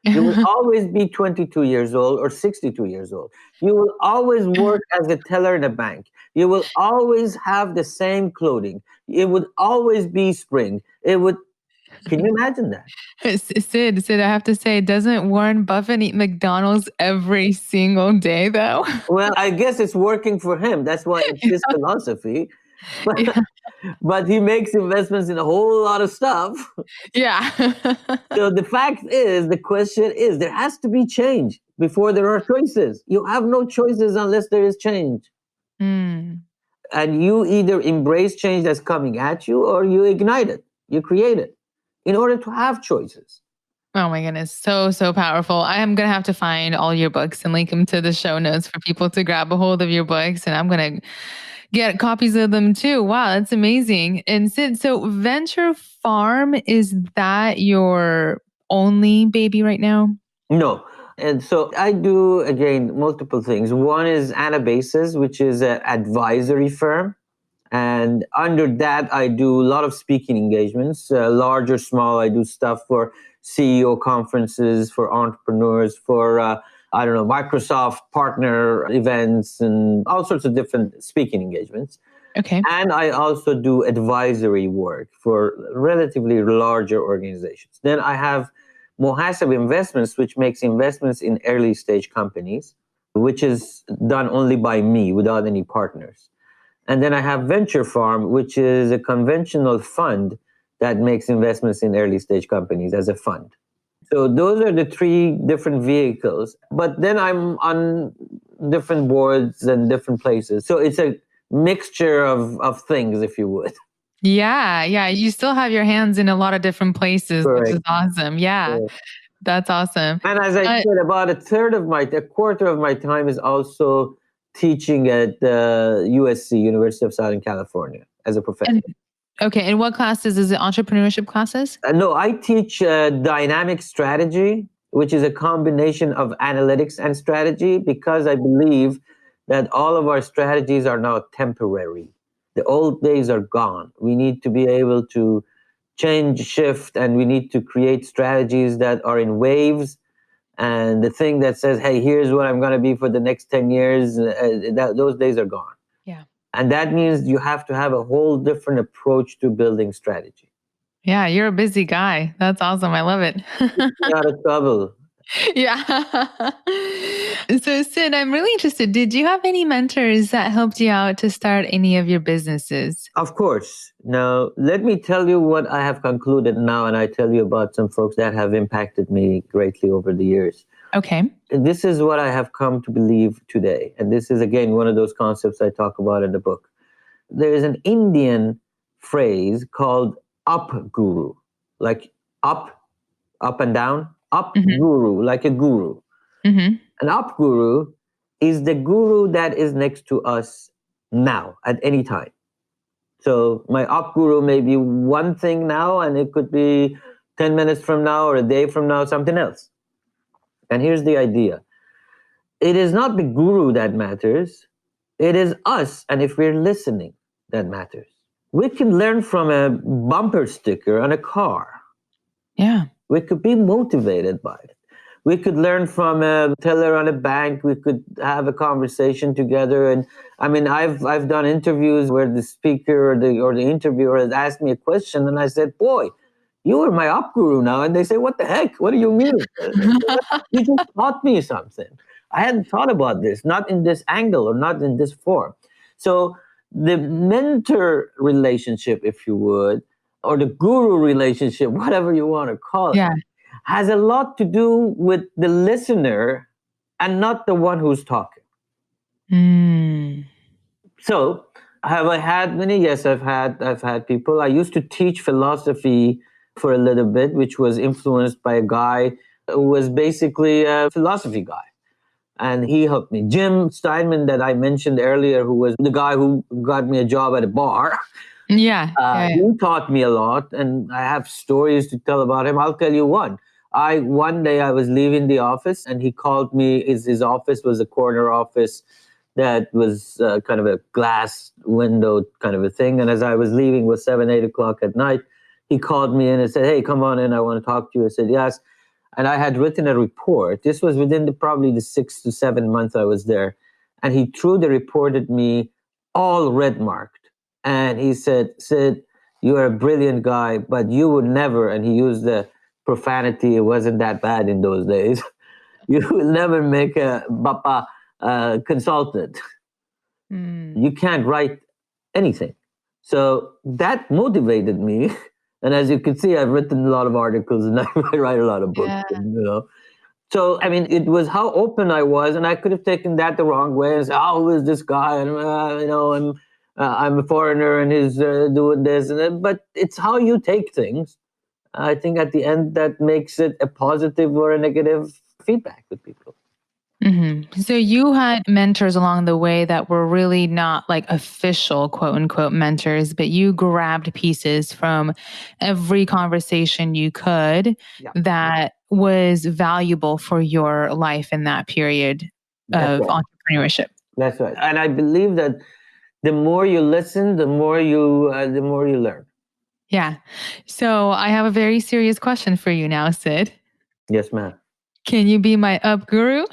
You will always be 22 years old or 62 years old. You will always work as a teller in a bank. You will always have the same clothing. It would always be spring. Can you imagine that? Sid, I have to say, doesn't Warren Buffett eat McDonald's every single day, though? Well, I guess it's working for him. That's why it's his philosophy. But he makes investments in a whole lot of stuff. Yeah. So the question is, there has to be change before there are choices. You have no choices unless there is change. Mm. And you either embrace change that's coming at you or you ignite it, you create it in order to have choices. Oh my goodness. So powerful. I am going to have to find all your books and link them to the show notes for people to grab a hold of your books. And I'm going to get copies of them too. Wow, that's amazing. And Sid, so Venture Farm, is that your only baby right now? No. And so I do, again, multiple things. One is Anabasis, which is an advisory firm. And under that, I do a lot of speaking engagements, large or small. I do stuff for CEO conferences, for entrepreneurs, for, Microsoft partner events, and all sorts of different speaking engagements. Okay. And I also do advisory work for relatively larger organizations. Then I have Mohasseb Investments, which makes investments in early stage companies, which is done only by me without any partners. And then I have Venture Farm, which is a conventional fund that makes investments in early stage companies as a fund. So those are the three different vehicles. But then I'm on different boards and different places. So it's a mixture of things, if you would. Yeah. You still have your hands in a lot of different places, Correct. which is awesome. Yeah. Correct. That's awesome. And as I said, about a quarter of my time is also teaching at USC, University of Southern California, as a professor. And what classes? Is it entrepreneurship classes? No, I teach dynamic strategy, which is a combination of analytics and strategy, because I believe that all of our strategies are now temporary. The old days are gone. We need to be able to change, shift, and we need to create strategies that are in waves. And the thing that says, hey, here's what I'm going to be for the next 10 years, those days are gone. Yeah. And that means you have to have a whole different approach to building strategy. Yeah, you're a busy guy. That's awesome. I love it. Not a trouble. Yeah. So Sid, I'm really interested. Did you have any mentors that helped you out to start any of your businesses? Of course. Now, let me tell you what I have concluded now, and I tell you about some folks that have impacted me greatly over the years. Okay. And this is what I have come to believe today. And this is, again, one of those concepts I talk about in the book. There is an Indian phrase called up guru, like up and down, guru, like a guru. Mm-hmm. An up guru is the guru that is next to us now at any time. So my up guru may be one thing now, and it could be 10 minutes from now or a day from now, something else. And here's the idea. It is not the guru that matters. It is us, and if we're listening, that matters. We can learn from a bumper sticker on a car. Yeah. We could be motivated by it. We could learn from a teller on a bank. We could have a conversation together. And I mean, I've done interviews where the speaker or the interviewer has asked me a question, and I said, "Boy, you are my op guru now." And they say, "What the heck? What do you mean? You just taught me something. I hadn't thought about this, not in this angle or not in this form." So the mentor relationship, if you would, or the guru relationship, whatever you want to call it, Yeah. has a lot to do with the listener and not the one who's talking. Mm. So, have I had many? Yes, I've had people. I used to teach philosophy for a little bit, which was influenced by a guy who was basically a philosophy guy. And he helped me. Jim Steinman, that I mentioned earlier, who was the guy who got me a job at a bar, Yeah. Yeah. he taught me a lot, and I have stories to tell about him. I'll tell you one. One day I was leaving the office, and he called me. His office was a corner office that was kind of a glass window kind of a thing. And as I was leaving, it was 7, 8 o'clock at night. He called me in and said, "Hey, come on in. I want to talk to you." I said, "Yes." And I had written a report. This was within probably the 6 to 7 months I was there. And he threw the report at me, all red marked. And he said, "Sid, you are a brilliant guy, but you would never," and he used the profanity. It wasn't that bad in those days. "You will never make a Bapa consultant. Mm. You can't write anything." So that motivated me. And as you can see, I've written a lot of articles and I write a lot of books. Yeah. And. So, I mean, it was how open I was, and I could have taken that the wrong way and said, "Oh, who is this guy? And, I'm a foreigner and he's doing this." But it's how you take things. I think at the end that makes it a positive or a negative feedback with people. So you had mentors along the way that were really not like official quote unquote mentors, but you grabbed pieces from every conversation you could Yeah. that was valuable for your life in that period That's of right. entrepreneurship. That's right. And I believe that the more you listen, the more you learn. Yeah. So I have a very serious question for you now, Sid. Yes, ma'am. Can you be my up guru?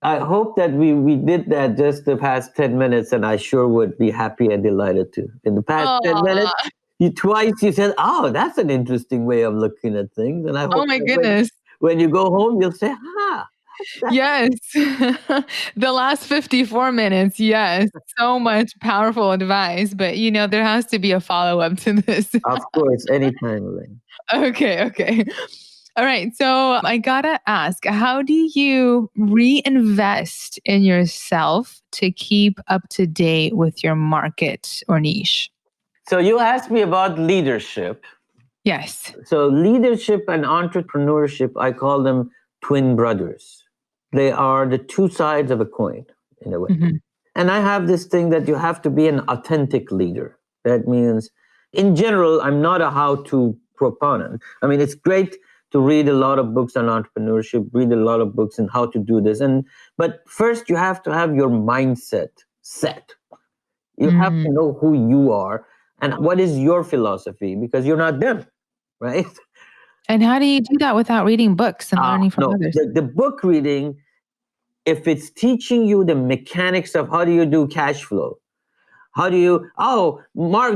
I hope that we did that just the past 10 minutes, and I sure would be happy and delighted to. In the past 10 minutes, Aw. you said, "Oh, that's an interesting way of looking at things." And I Oh hope my that goodness. when you go home, you'll say, that's Yes. The last 54 minutes. Yes. So much powerful advice. But, there has to be a follow up to this. of course, anytime, Elaine. Okay. Okay. All right. So I got to ask, how do you reinvest in yourself to keep up to date with your market or niche? So you asked me about leadership. Yes. So leadership and entrepreneurship, I call them twin brothers. They are the two sides of a coin, in a way. Mhm. And I have this thing that you have to be an authentic leader. That means, in general, I'm not a how-to proponent. I mean, it's great to read a lot of books on entrepreneurship, read a lot of books on how to do this. But first, you have to have your mindset set. You have to Mm. know who you are and what is your philosophy, because you're not them, right? And how do you do that without reading books and learning from No, others? the book reading, if it's teaching you the mechanics of how do you do cash flow, how do you,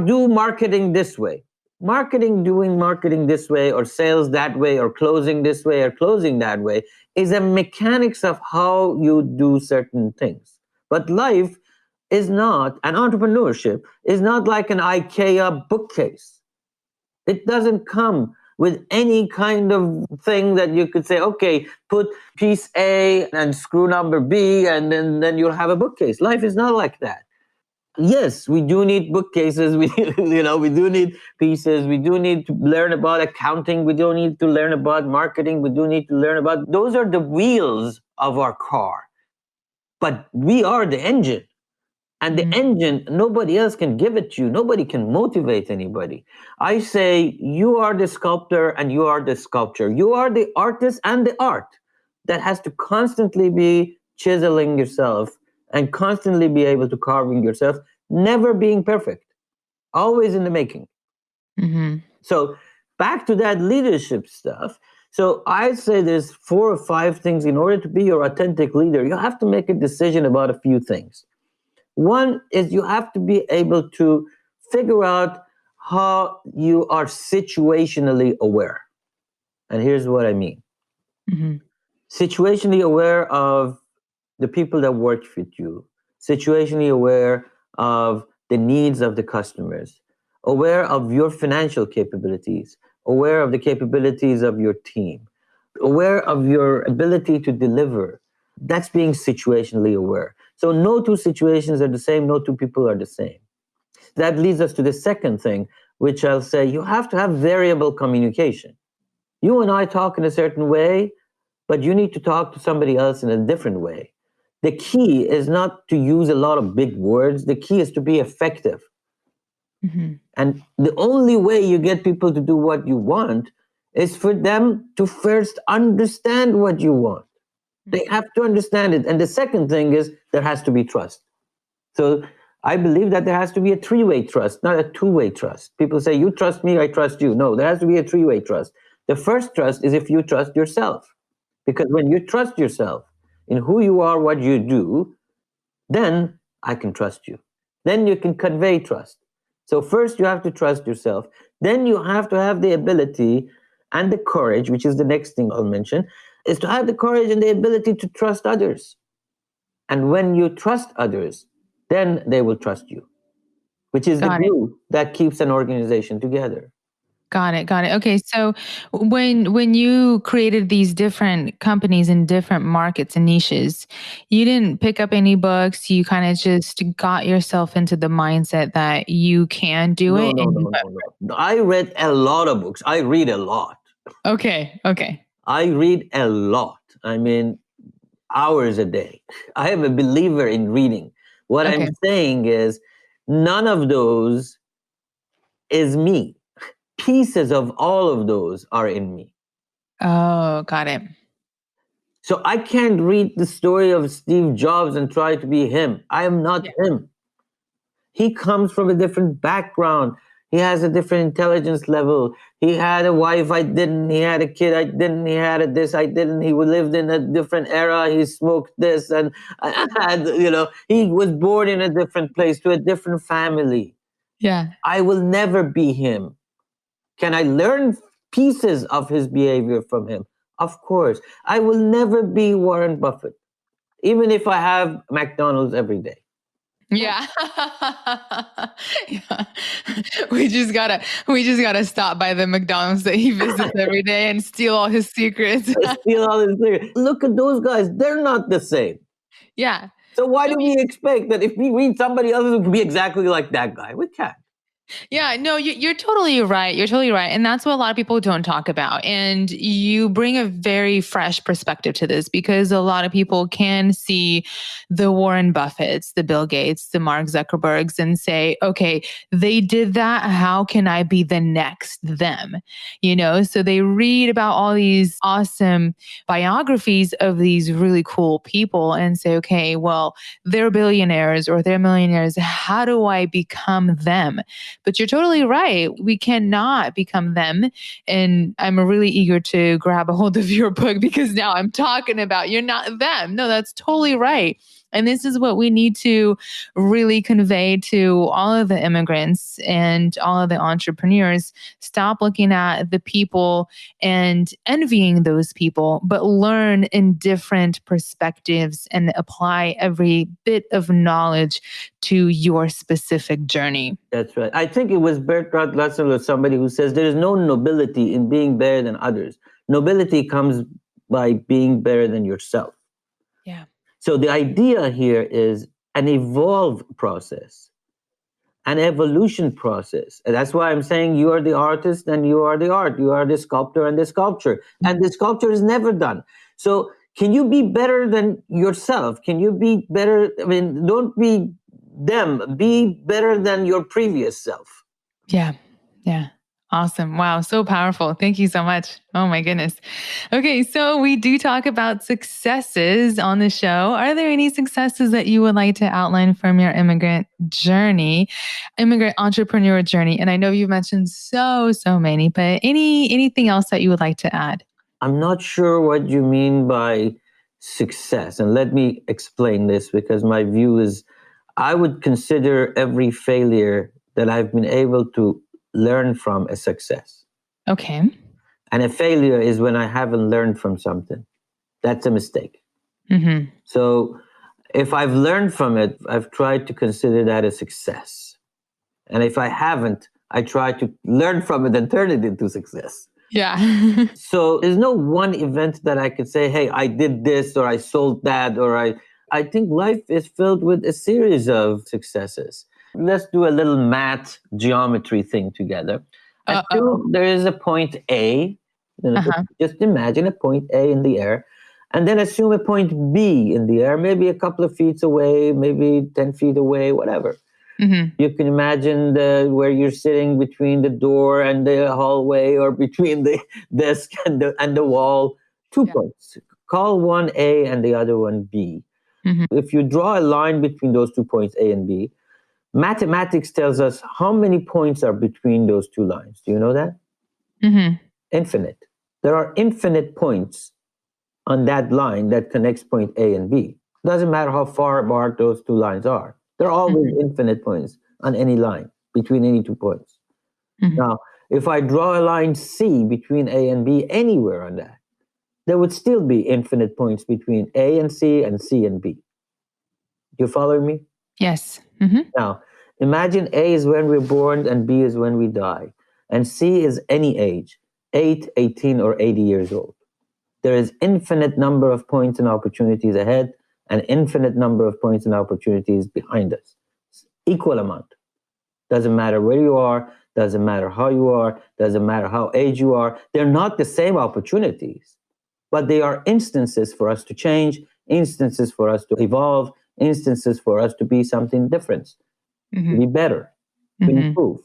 do marketing this way, doing marketing this way, or sales that way, or closing this way, or closing that way, is a mechanics of how you do certain things. But life is not, and entrepreneurship is not like an IKEA bookcase. It doesn't come with any kind of thing that you could say, okay, put piece A and screw number B, and then you'll have a bookcase. Life is not like that. Yes, we do need bookcases. We do need pieces. We do need to learn about accounting. We do need to learn about marketing. We do need to learn about, those are the wheels of our car. But we are the engine. And the engine, nobody else can give it to you. Nobody can motivate anybody. I say, you are the sculptor and you are the sculpture. You are the artist and the art that has to constantly be chiseling yourself and constantly be able to carving yourself never being perfect, always in the making. Mm-hmm. So back to that leadership stuff. So I'd say there's 4 or 5 things. In order to be your authentic leader, you have to make a decision about a few things. One is you have to be able to figure out how you are situationally aware. And here's what I mean. Mm-hmm. Situationally aware of the people that work with you, situationally aware of the needs of the customers, aware of your financial capabilities, aware of the capabilities of your team, aware of your ability to deliver. That's being situationally aware. So no 2 situations are the same, no 2 people are the same. That leads us to the second thing, which I'll say you have to have variable communication. You and I talk in a certain way, but you need to talk to somebody else in a different way. The key is not to use a lot of big words. The key is to be effective. Mm-hmm. And the only way you get people to do what you want is for them to first understand what you want. They have to understand it. And the second thing is there has to be trust. So I believe that there has to be a 3-way trust, not a 2-way trust. People say, you trust me, I trust you. No, there has to be a 3-way trust. The first trust is if you trust yourself. Because when you trust yourself in who you are, what you do, then I can trust you. Then you can convey trust. So first you have to trust yourself. Then you have to have the ability and the courage, which is the next thing I'll mention, is to have the courage and the ability to trust others. And when you trust others, then they will trust you, which is the Got it. glue that keeps an organization together. Got it. Got it. Okay. So when you created these different companies in different markets and niches, you didn't pick up any books. You kind of just got yourself into the mindset that you can do No, it no, and you no, no, no. I read a lot of books. I read a lot. Okay. Okay. I read a lot. I mean, hours a day. I am a believer in reading. What I'm Okay. saying is, none of those is me. Pieces of all of those are in me. Oh, got it. So I can't read the story of Steve Jobs and try to be him. I am not Yeah. him. He comes from a different background. He has a different intelligence level. He had a wife, I didn't. He had a kid, I didn't. He had a this, I didn't. He lived in a different era. He smoked this, and I had, he was born in a different place to a different family. Yeah. I will never be him. Can I learn pieces of his behavior from him? Of course. I will never be Warren Buffett, even if I have McDonald's every day. Yeah. Yeah. We just gotta stop by the McDonald's that he visits every day and steal all his secrets. Steal all his lyrics. Look at those guys. They're not the same. Yeah. So why I do mean, we expect that if we read somebody else, it can be exactly like that guy? We can't. yeah, no, you're totally right. You're totally right. And that's what a lot of people don't talk about. And you bring a very fresh perspective to this because a lot of people can see the Warren Buffetts, the Bill Gates, the Mark Zuckerbergs, and say, okay, they did that. How can I be the next them? So they read about all these awesome biographies of these really cool people and say, okay, well, they're billionaires or they're millionaires. How do I become them? But you're totally right. We cannot become them. And I'm really eager to grab a hold of your book because now I'm talking about you're not them. No, that's totally right. And this is what we need to really convey to all of the immigrants and all of the entrepreneurs. Stop looking at the people and envying those people, but learn in different perspectives and apply every bit of knowledge to your specific journey. That's right. I think it was Bertrand Russell or somebody who says there is no nobility in being better than others. Nobility comes by being better than yourself. Yeah. So the idea here is an evolve process, an evolution process. And that's why I'm saying you are the artist and you are the art. You are the sculptor and the sculpture. And the sculpture is never done. So can you be better than yourself? Can you be better? I mean, don't be them. Be better than your previous self. Yeah. Yeah. Awesome. Wow. So powerful. Thank you so much. Oh my goodness. Okay. So we do talk about successes on the show. Are there any successes that you would like to outline from your immigrant entrepreneur journey? And I know you've mentioned so many, but anything else that you would like to add? I'm not sure what you mean by success. And let me explain this, because my view is I would consider every failure that I've been able to learn from a success. Okay. And a failure is when I haven't learned from something. That's a mistake. Mm-hmm. So if I've learned from it, I've tried to consider that a success. And if I haven't, I try to learn from it and turn it into success. Yeah. So there's no one event that I could say, hey, I did this or I sold that, or I think life is filled with a series of successes. Let's do a little math geometry thing together. Assume there is a point A. Just imagine a point A in the air, and then assume a point B in the air, maybe a couple of feet away, maybe 10 feet away, whatever. Mm-hmm. You can imagine where you're sitting between the door and the hallway, or between the desk and the wall. 2 points. Call one A and the other one B. Mm-hmm. If you draw a line between those 2 points, A and B, mathematics tells us how many points are between those two lines. Do you know that? Mm-hmm. Infinite. There are infinite points on that line that connects point A and B. Doesn't matter how far apart those two lines are. There are always infinite points on any line, between any 2 points. Mm-hmm. Now, if I draw a line C between A and B anywhere on that, there would still be infinite points between A and C and B. You follow me? Yes. Mm-hmm. Now, imagine A is when we're born and B is when we die. And C is any age, 8, 18, or 80 years old. There is infinite number of points and opportunities ahead, and infinite number of points and opportunities behind us. Equal amount. Doesn't matter where you are, doesn't matter how you are, doesn't matter how age you are. They're not the same opportunities, but they are instances for us to change, instances for us to evolve, instances for us to be something different, to be better, to improve,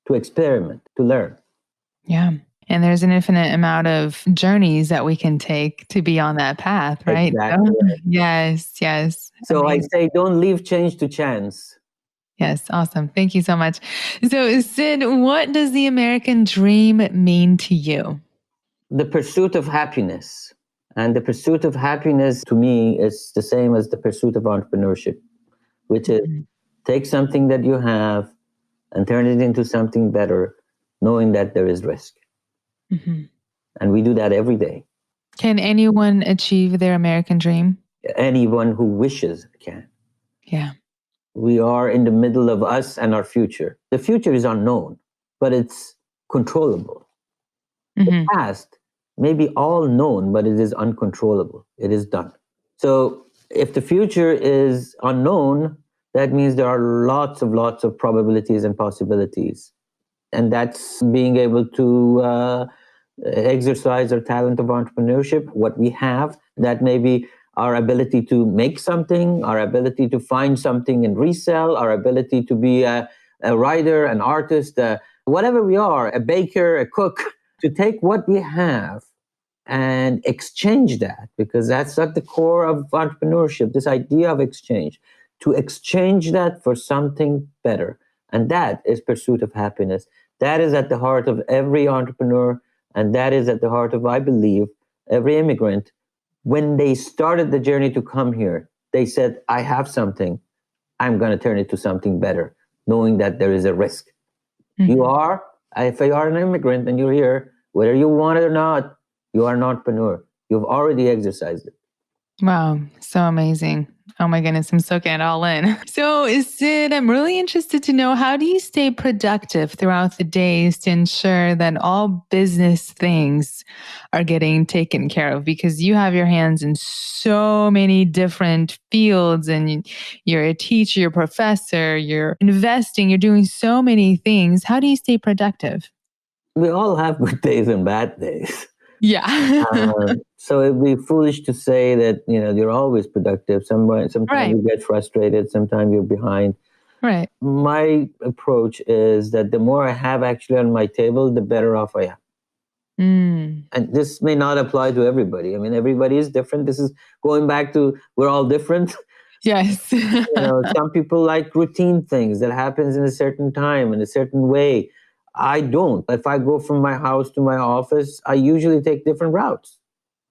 to experiment, to learn. Yeah. And there's an infinite amount of journeys that we can take to be on that path, right? Exactly. Yes. So amazing. I say, don't leave change to chance. Yes. Awesome. Thank you so much. So, Sid, what does the American dream mean to you? The pursuit of happiness. And the pursuit of happiness to me is the same as the pursuit of entrepreneurship, which is take something that you have and turn it into something better, knowing that there is risk. Mm-hmm. And we do that every day. Can anyone achieve their American dream? Anyone who wishes can. Yeah. We are in the middle of us and our future. The future is unknown, but it's controllable. The past may be all known, but it is uncontrollable. It is done. So if the future is unknown, that means there are lots of probabilities and possibilities. And that's being able to exercise our talent of entrepreneurship, what we have. That may be our ability to make something, our ability to find something and resell, our ability to be a writer, an artist, whatever we are, a baker, a cook, to take what we have and exchange that, because that's at the core of entrepreneurship, this idea of exchange, to exchange that for something better. And that is pursuit of happiness. That is at the heart of every entrepreneur, and that is at the heart of, I believe, every immigrant. When they started the journey to come here, they said, I have something, I'm going to turn it to something better, knowing that there is a risk. You are, if you are an immigrant and you're here, whether you want it or not, you are an entrepreneur. You've already exercised it. Wow, so amazing. Oh my goodness, I'm soaking it all in. So, Sid, I'm really interested to know, how do you stay productive throughout the days to ensure that all business things are getting taken care of? Because you have your hands in so many different fields, and you're a teacher, you're a professor, you're investing, you're doing so many things. How do you stay productive? We all have good days and bad days. Yeah. So it'd be foolish to say that, you're always productive. Sometimes you get frustrated. Sometimes you're behind. Right. My approach is that the more I have actually on my table, the better off I am. Mm. And this may not apply to everybody. I mean, everybody is different. This is going back to we're all different. Yes. Some people like routine things that happens in a certain time, in a certain way. I don't. If I go from my house to my office, I usually take different routes.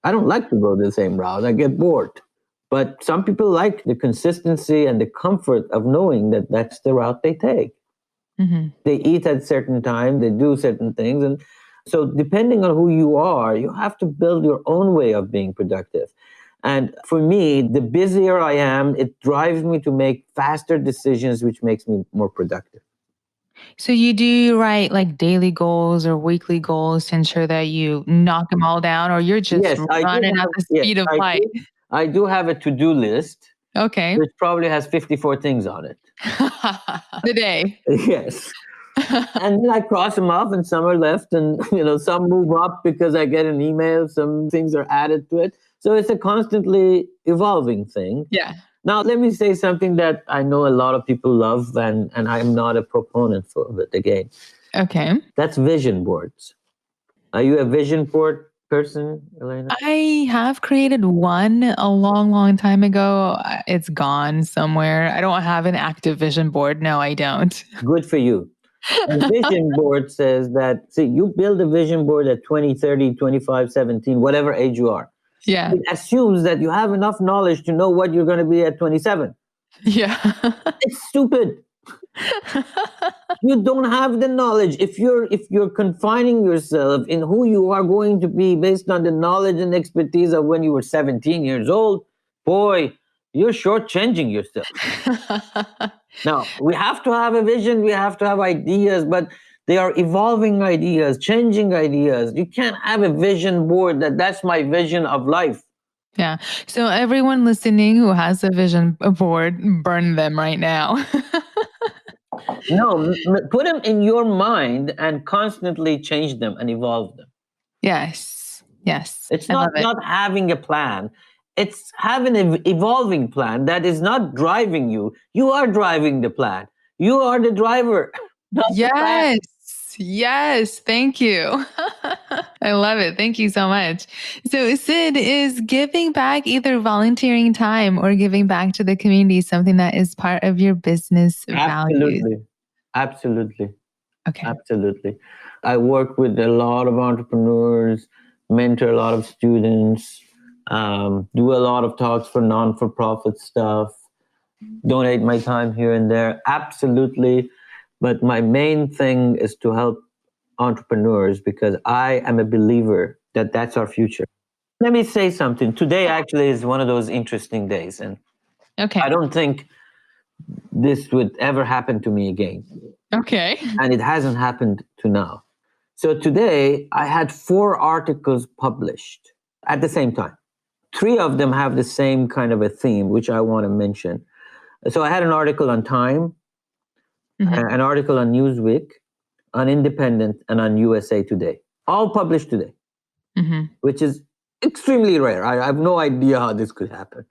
I don't like to go the same route. I get bored. But some people like the consistency and the comfort of knowing that that's the route they take. Mm-hmm. They eat at certain time, they do certain things. And so depending on who you are, you have to build your own way of being productive. And for me, the busier I am, it drives me to make faster decisions, which makes me more productive. So you do write like daily goals or weekly goals to ensure that you knock them all down, or you're just Yes, I do running at have. the Yes, speed of light? I do have a to-do list, Okay. which probably has 54 things on it. The day. Yes. And then I cross them off, and some are left, and some move up because I get an email. Some things are added to it, so it's a constantly evolving thing. Yeah. Now, let me say something that I know a lot of people love, and I'm not a proponent for it. Again, Okay. that's vision boards. Are you a vision board person, Elena? I have created one a long, long time ago. It's gone somewhere. I don't have an active vision board. No, I don't. Good for you. A vision board says that, see, you build a vision board at 20, 30, 25, 17, whatever age you are. Yeah. It assumes that you have enough knowledge to know what you're going to be at 27. Yeah. It's stupid. You don't have the knowledge. If you're confining yourself in who you are going to be based on the knowledge and expertise of when you were 17 years old, boy, you're shortchanging yourself. Now, we have to have a vision, we have to have ideas, but they are evolving ideas, changing ideas. You can't have a vision board that's my vision of life. Yeah. So everyone listening who has a vision board, burn them right now. No, put them in your mind and constantly change them and evolve them. Yes. Yes. It's I love it. not having a plan. It's having an evolving plan that is not driving you. You are driving the plan. You are the driver. Not the plan. Yes. Yes. Thank you. I love it. Thank you so much. So, Sid, is giving back, either volunteering time or giving back to the community, something that is part of your business values? Absolutely. Absolutely. Okay. Absolutely. I work with a lot of entrepreneurs, mentor a lot of students, do a lot of talks for non-for-profit stuff, donate my time here and there. Absolutely. But my main thing is to help entrepreneurs because I am a believer that that's our future. Let me say something. Today actually is one of those interesting days. And Okay. I don't think this would ever happen to me again. Okay. And it hasn't happened to now. So today I had 4 articles published at the same time. 3 of them have the same kind of a theme, which I want to mention. So I had an article on Time, an article on Newsweek, on Independent, and on USA Today, all published today, which is extremely rare. I have no idea how this could happen.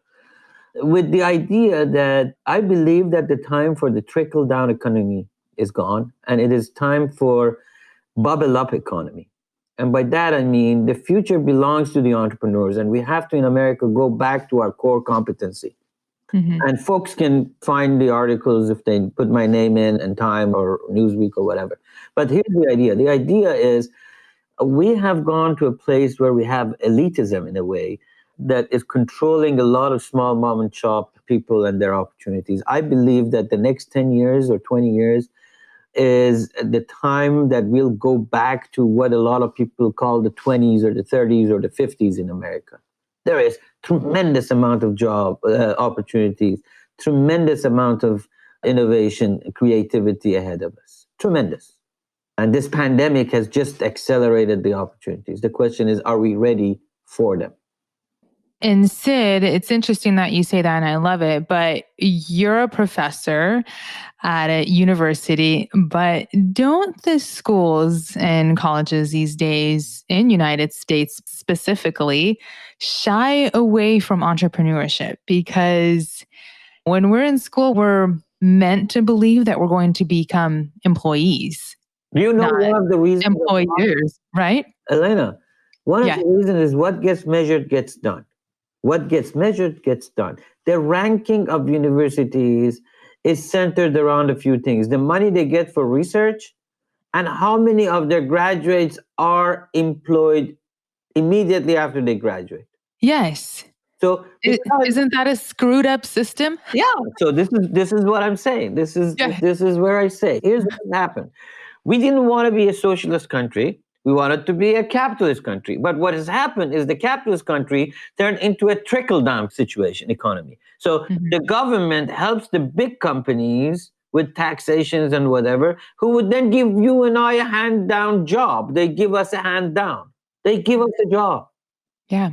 With the idea that I believe that the time for the trickle-down economy is gone, and it is time for bubble-up economy. And by that, I mean the future belongs to the entrepreneurs, and we have to, in America, go back to our core competency. And folks can find the articles if they put my name in and Time or Newsweek or whatever. But here's the idea. The idea is we have gone to a place where we have elitism in a way that is controlling a lot of small mom and shop people and their opportunities. I believe that the next 10 years or 20 years is the time that we'll go back to what a lot of people call the 20s or the 30s or the 50s in America. There is tremendous amount of job opportunities, tremendous amount of innovation, creativity ahead of us. Tremendous. And this pandemic has just accelerated the opportunities. The question is, are we ready for them? And Sid, it's interesting that you say that, and I love it, but you're a professor at a university, but don't the schools and colleges these days in United States specifically shy away from entrepreneurship? Because when we're in school, we're meant to believe that we're going to become employees, You know, not one of the reasons, employers, right? Elena, one of Yeah. the reasons is what gets measured gets done. What gets measured gets done. The ranking of universities is centered around a few things: the money they get for research and how many of their graduates are employed immediately after they graduate. Yes. So Isn't that a screwed up system? yeah, so this is what I'm saying. This is Yeah. this is where I say, here's what happened. We didn't want to be a socialist country. We wanted to be a capitalist country. But what has happened is the capitalist country turned into a trickle-down situation economy. So Mhm. the government helps the big companies with taxations and whatever, who would then give you and I a hand-down job. They give us a hand down. They give us a job. Yeah.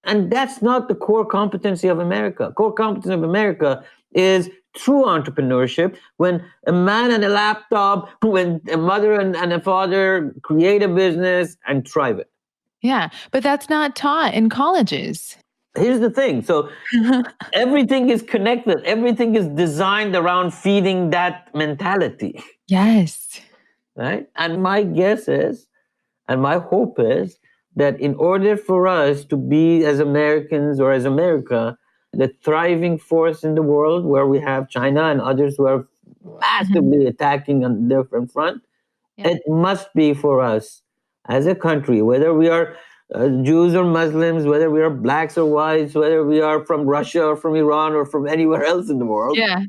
And that's not the core competency of America. Core competency of America is true entrepreneurship. When a man and a laptop, when a mother and a father create a business and thrive it. Yeah. But that's not taught in colleges. Here's the thing. So everything is connected. Everything is designed around feeding that mentality. Yes. Right? And my guess is, and my hope is, that in order for us to be, as Americans or as America, the thriving force in the world, where we have China and others who are massively attacking on different front, Yeah. it must be for us as a country, whether we are Jews or Muslims, whether we are blacks or whites, whether we are from Russia or from Iran or from anywhere else in the world, Yeah.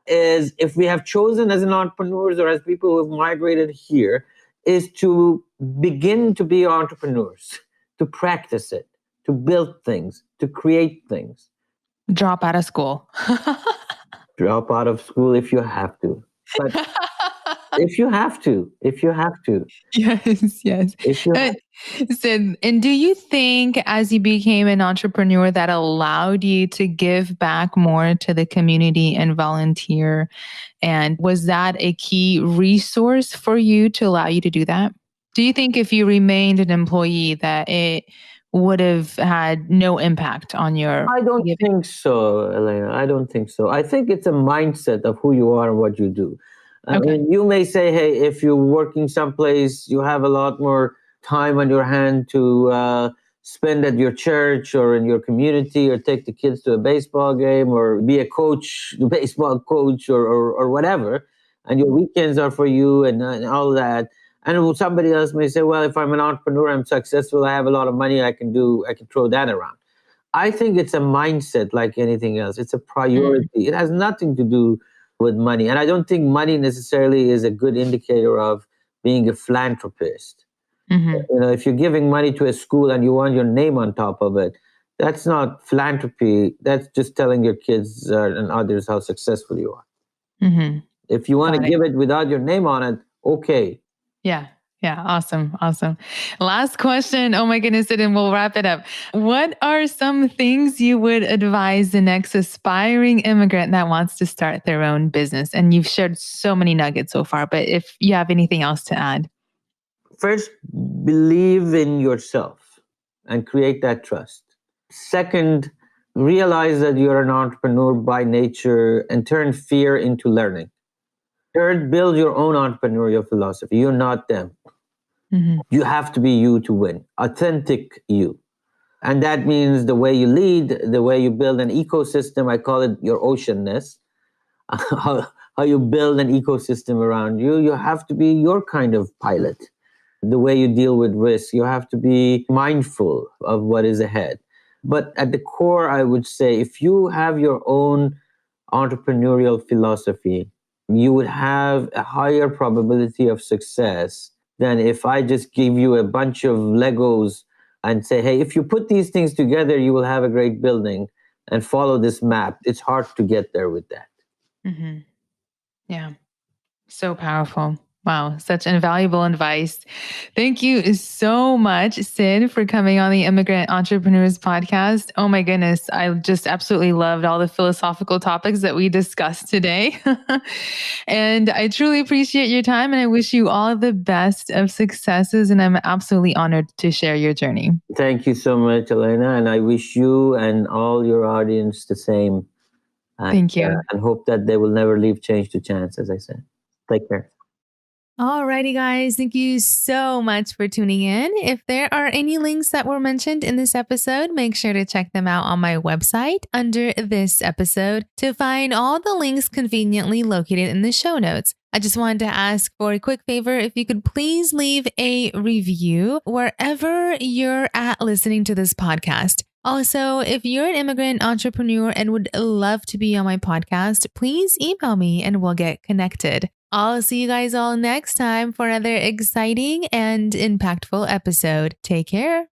is if we have chosen as an entrepreneurs or as people who have migrated here, is to begin to be entrepreneurs, to practice it, to build things, to create things. Drop out of school. Drop out of school if you have to. But if you have to. Yes, yes. If you have, So, and do you think as you became an entrepreneur that allowed you to give back more to the community and volunteer? And was that a key resource for you to allow you to do that? Do you think if you remained an employee that it would have had no impact on your I don't giving? think so, Elena. I don't think so. I think it's a mindset of who you are and what you do. I Okay. mean, you may say, hey, if you're working someplace, you have a lot more time on your hand to spend at your church or in your community, or take the kids to a baseball game, or be a coach, the baseball coach, or whatever. And your weekends are for you and all that. And somebody else may say, well, if I'm an entrepreneur, I'm successful, I have a lot of money, I can throw that around. I think it's a mindset like anything else. It's a priority. It has nothing to do with money. And I don't think money necessarily is a good indicator of being a philanthropist. Mhm. You know, if you're giving money to a school and you want your name on top of it, that's not philanthropy. That's just telling your kids and others how successful you are. Mhm. If you want to Got it. give it without your name on it, okay. Yeah. Yeah. Awesome. Awesome. Last question. Oh my goodness. And then we'll wrap it up. What are some things you would advise the next aspiring immigrant that wants to start their own business? And you've shared so many nuggets so far, but if you have anything else to add. First, believe in yourself and create that trust. Second, realize that you're an entrepreneur by nature and turn fear into learning. Third, build your own entrepreneurial philosophy. You're not them. Mhm. You have to be you to win, authentic you. And that means the way you lead, the way you build an ecosystem. I call it your oceanness. How you build an ecosystem around you. You have to be your kind of pilot. The way you deal with risk, you have to be mindful of what is ahead. But at the core, I would say, if you have your own entrepreneurial philosophy, you would have a higher probability of success than if I just give you a bunch of Legos and say, hey, if you put these things together, you will have a great building, and follow this map. It's hard to get there with that. Mhm. Yeah. So powerful. Wow, such invaluable advice. Thank you so much, Sid, for coming on the Immigrant Entrepreneurs podcast. Oh my goodness, I just absolutely loved all the philosophical topics that we discussed today. And I truly appreciate your time, and I wish you all the best of successes. And I'm absolutely honored to share your journey. Thank you so much, Elena. And I wish you and all your audience the same. Thank you. And hope that they will never leave change to chance, as I said. Take care. Alrighty, guys. Thank you so much for tuning in. If there are any links that were mentioned in this episode, make sure to check them out on my website under this episode to find all the links conveniently located in the show notes. I just wanted to ask for a quick favor. If you could please leave a review wherever you're at listening to this podcast. Also, if you're an immigrant entrepreneur and would love to be on my podcast, please email me and we'll get connected. I'll see you guys all next time for another exciting and impactful episode. Take care.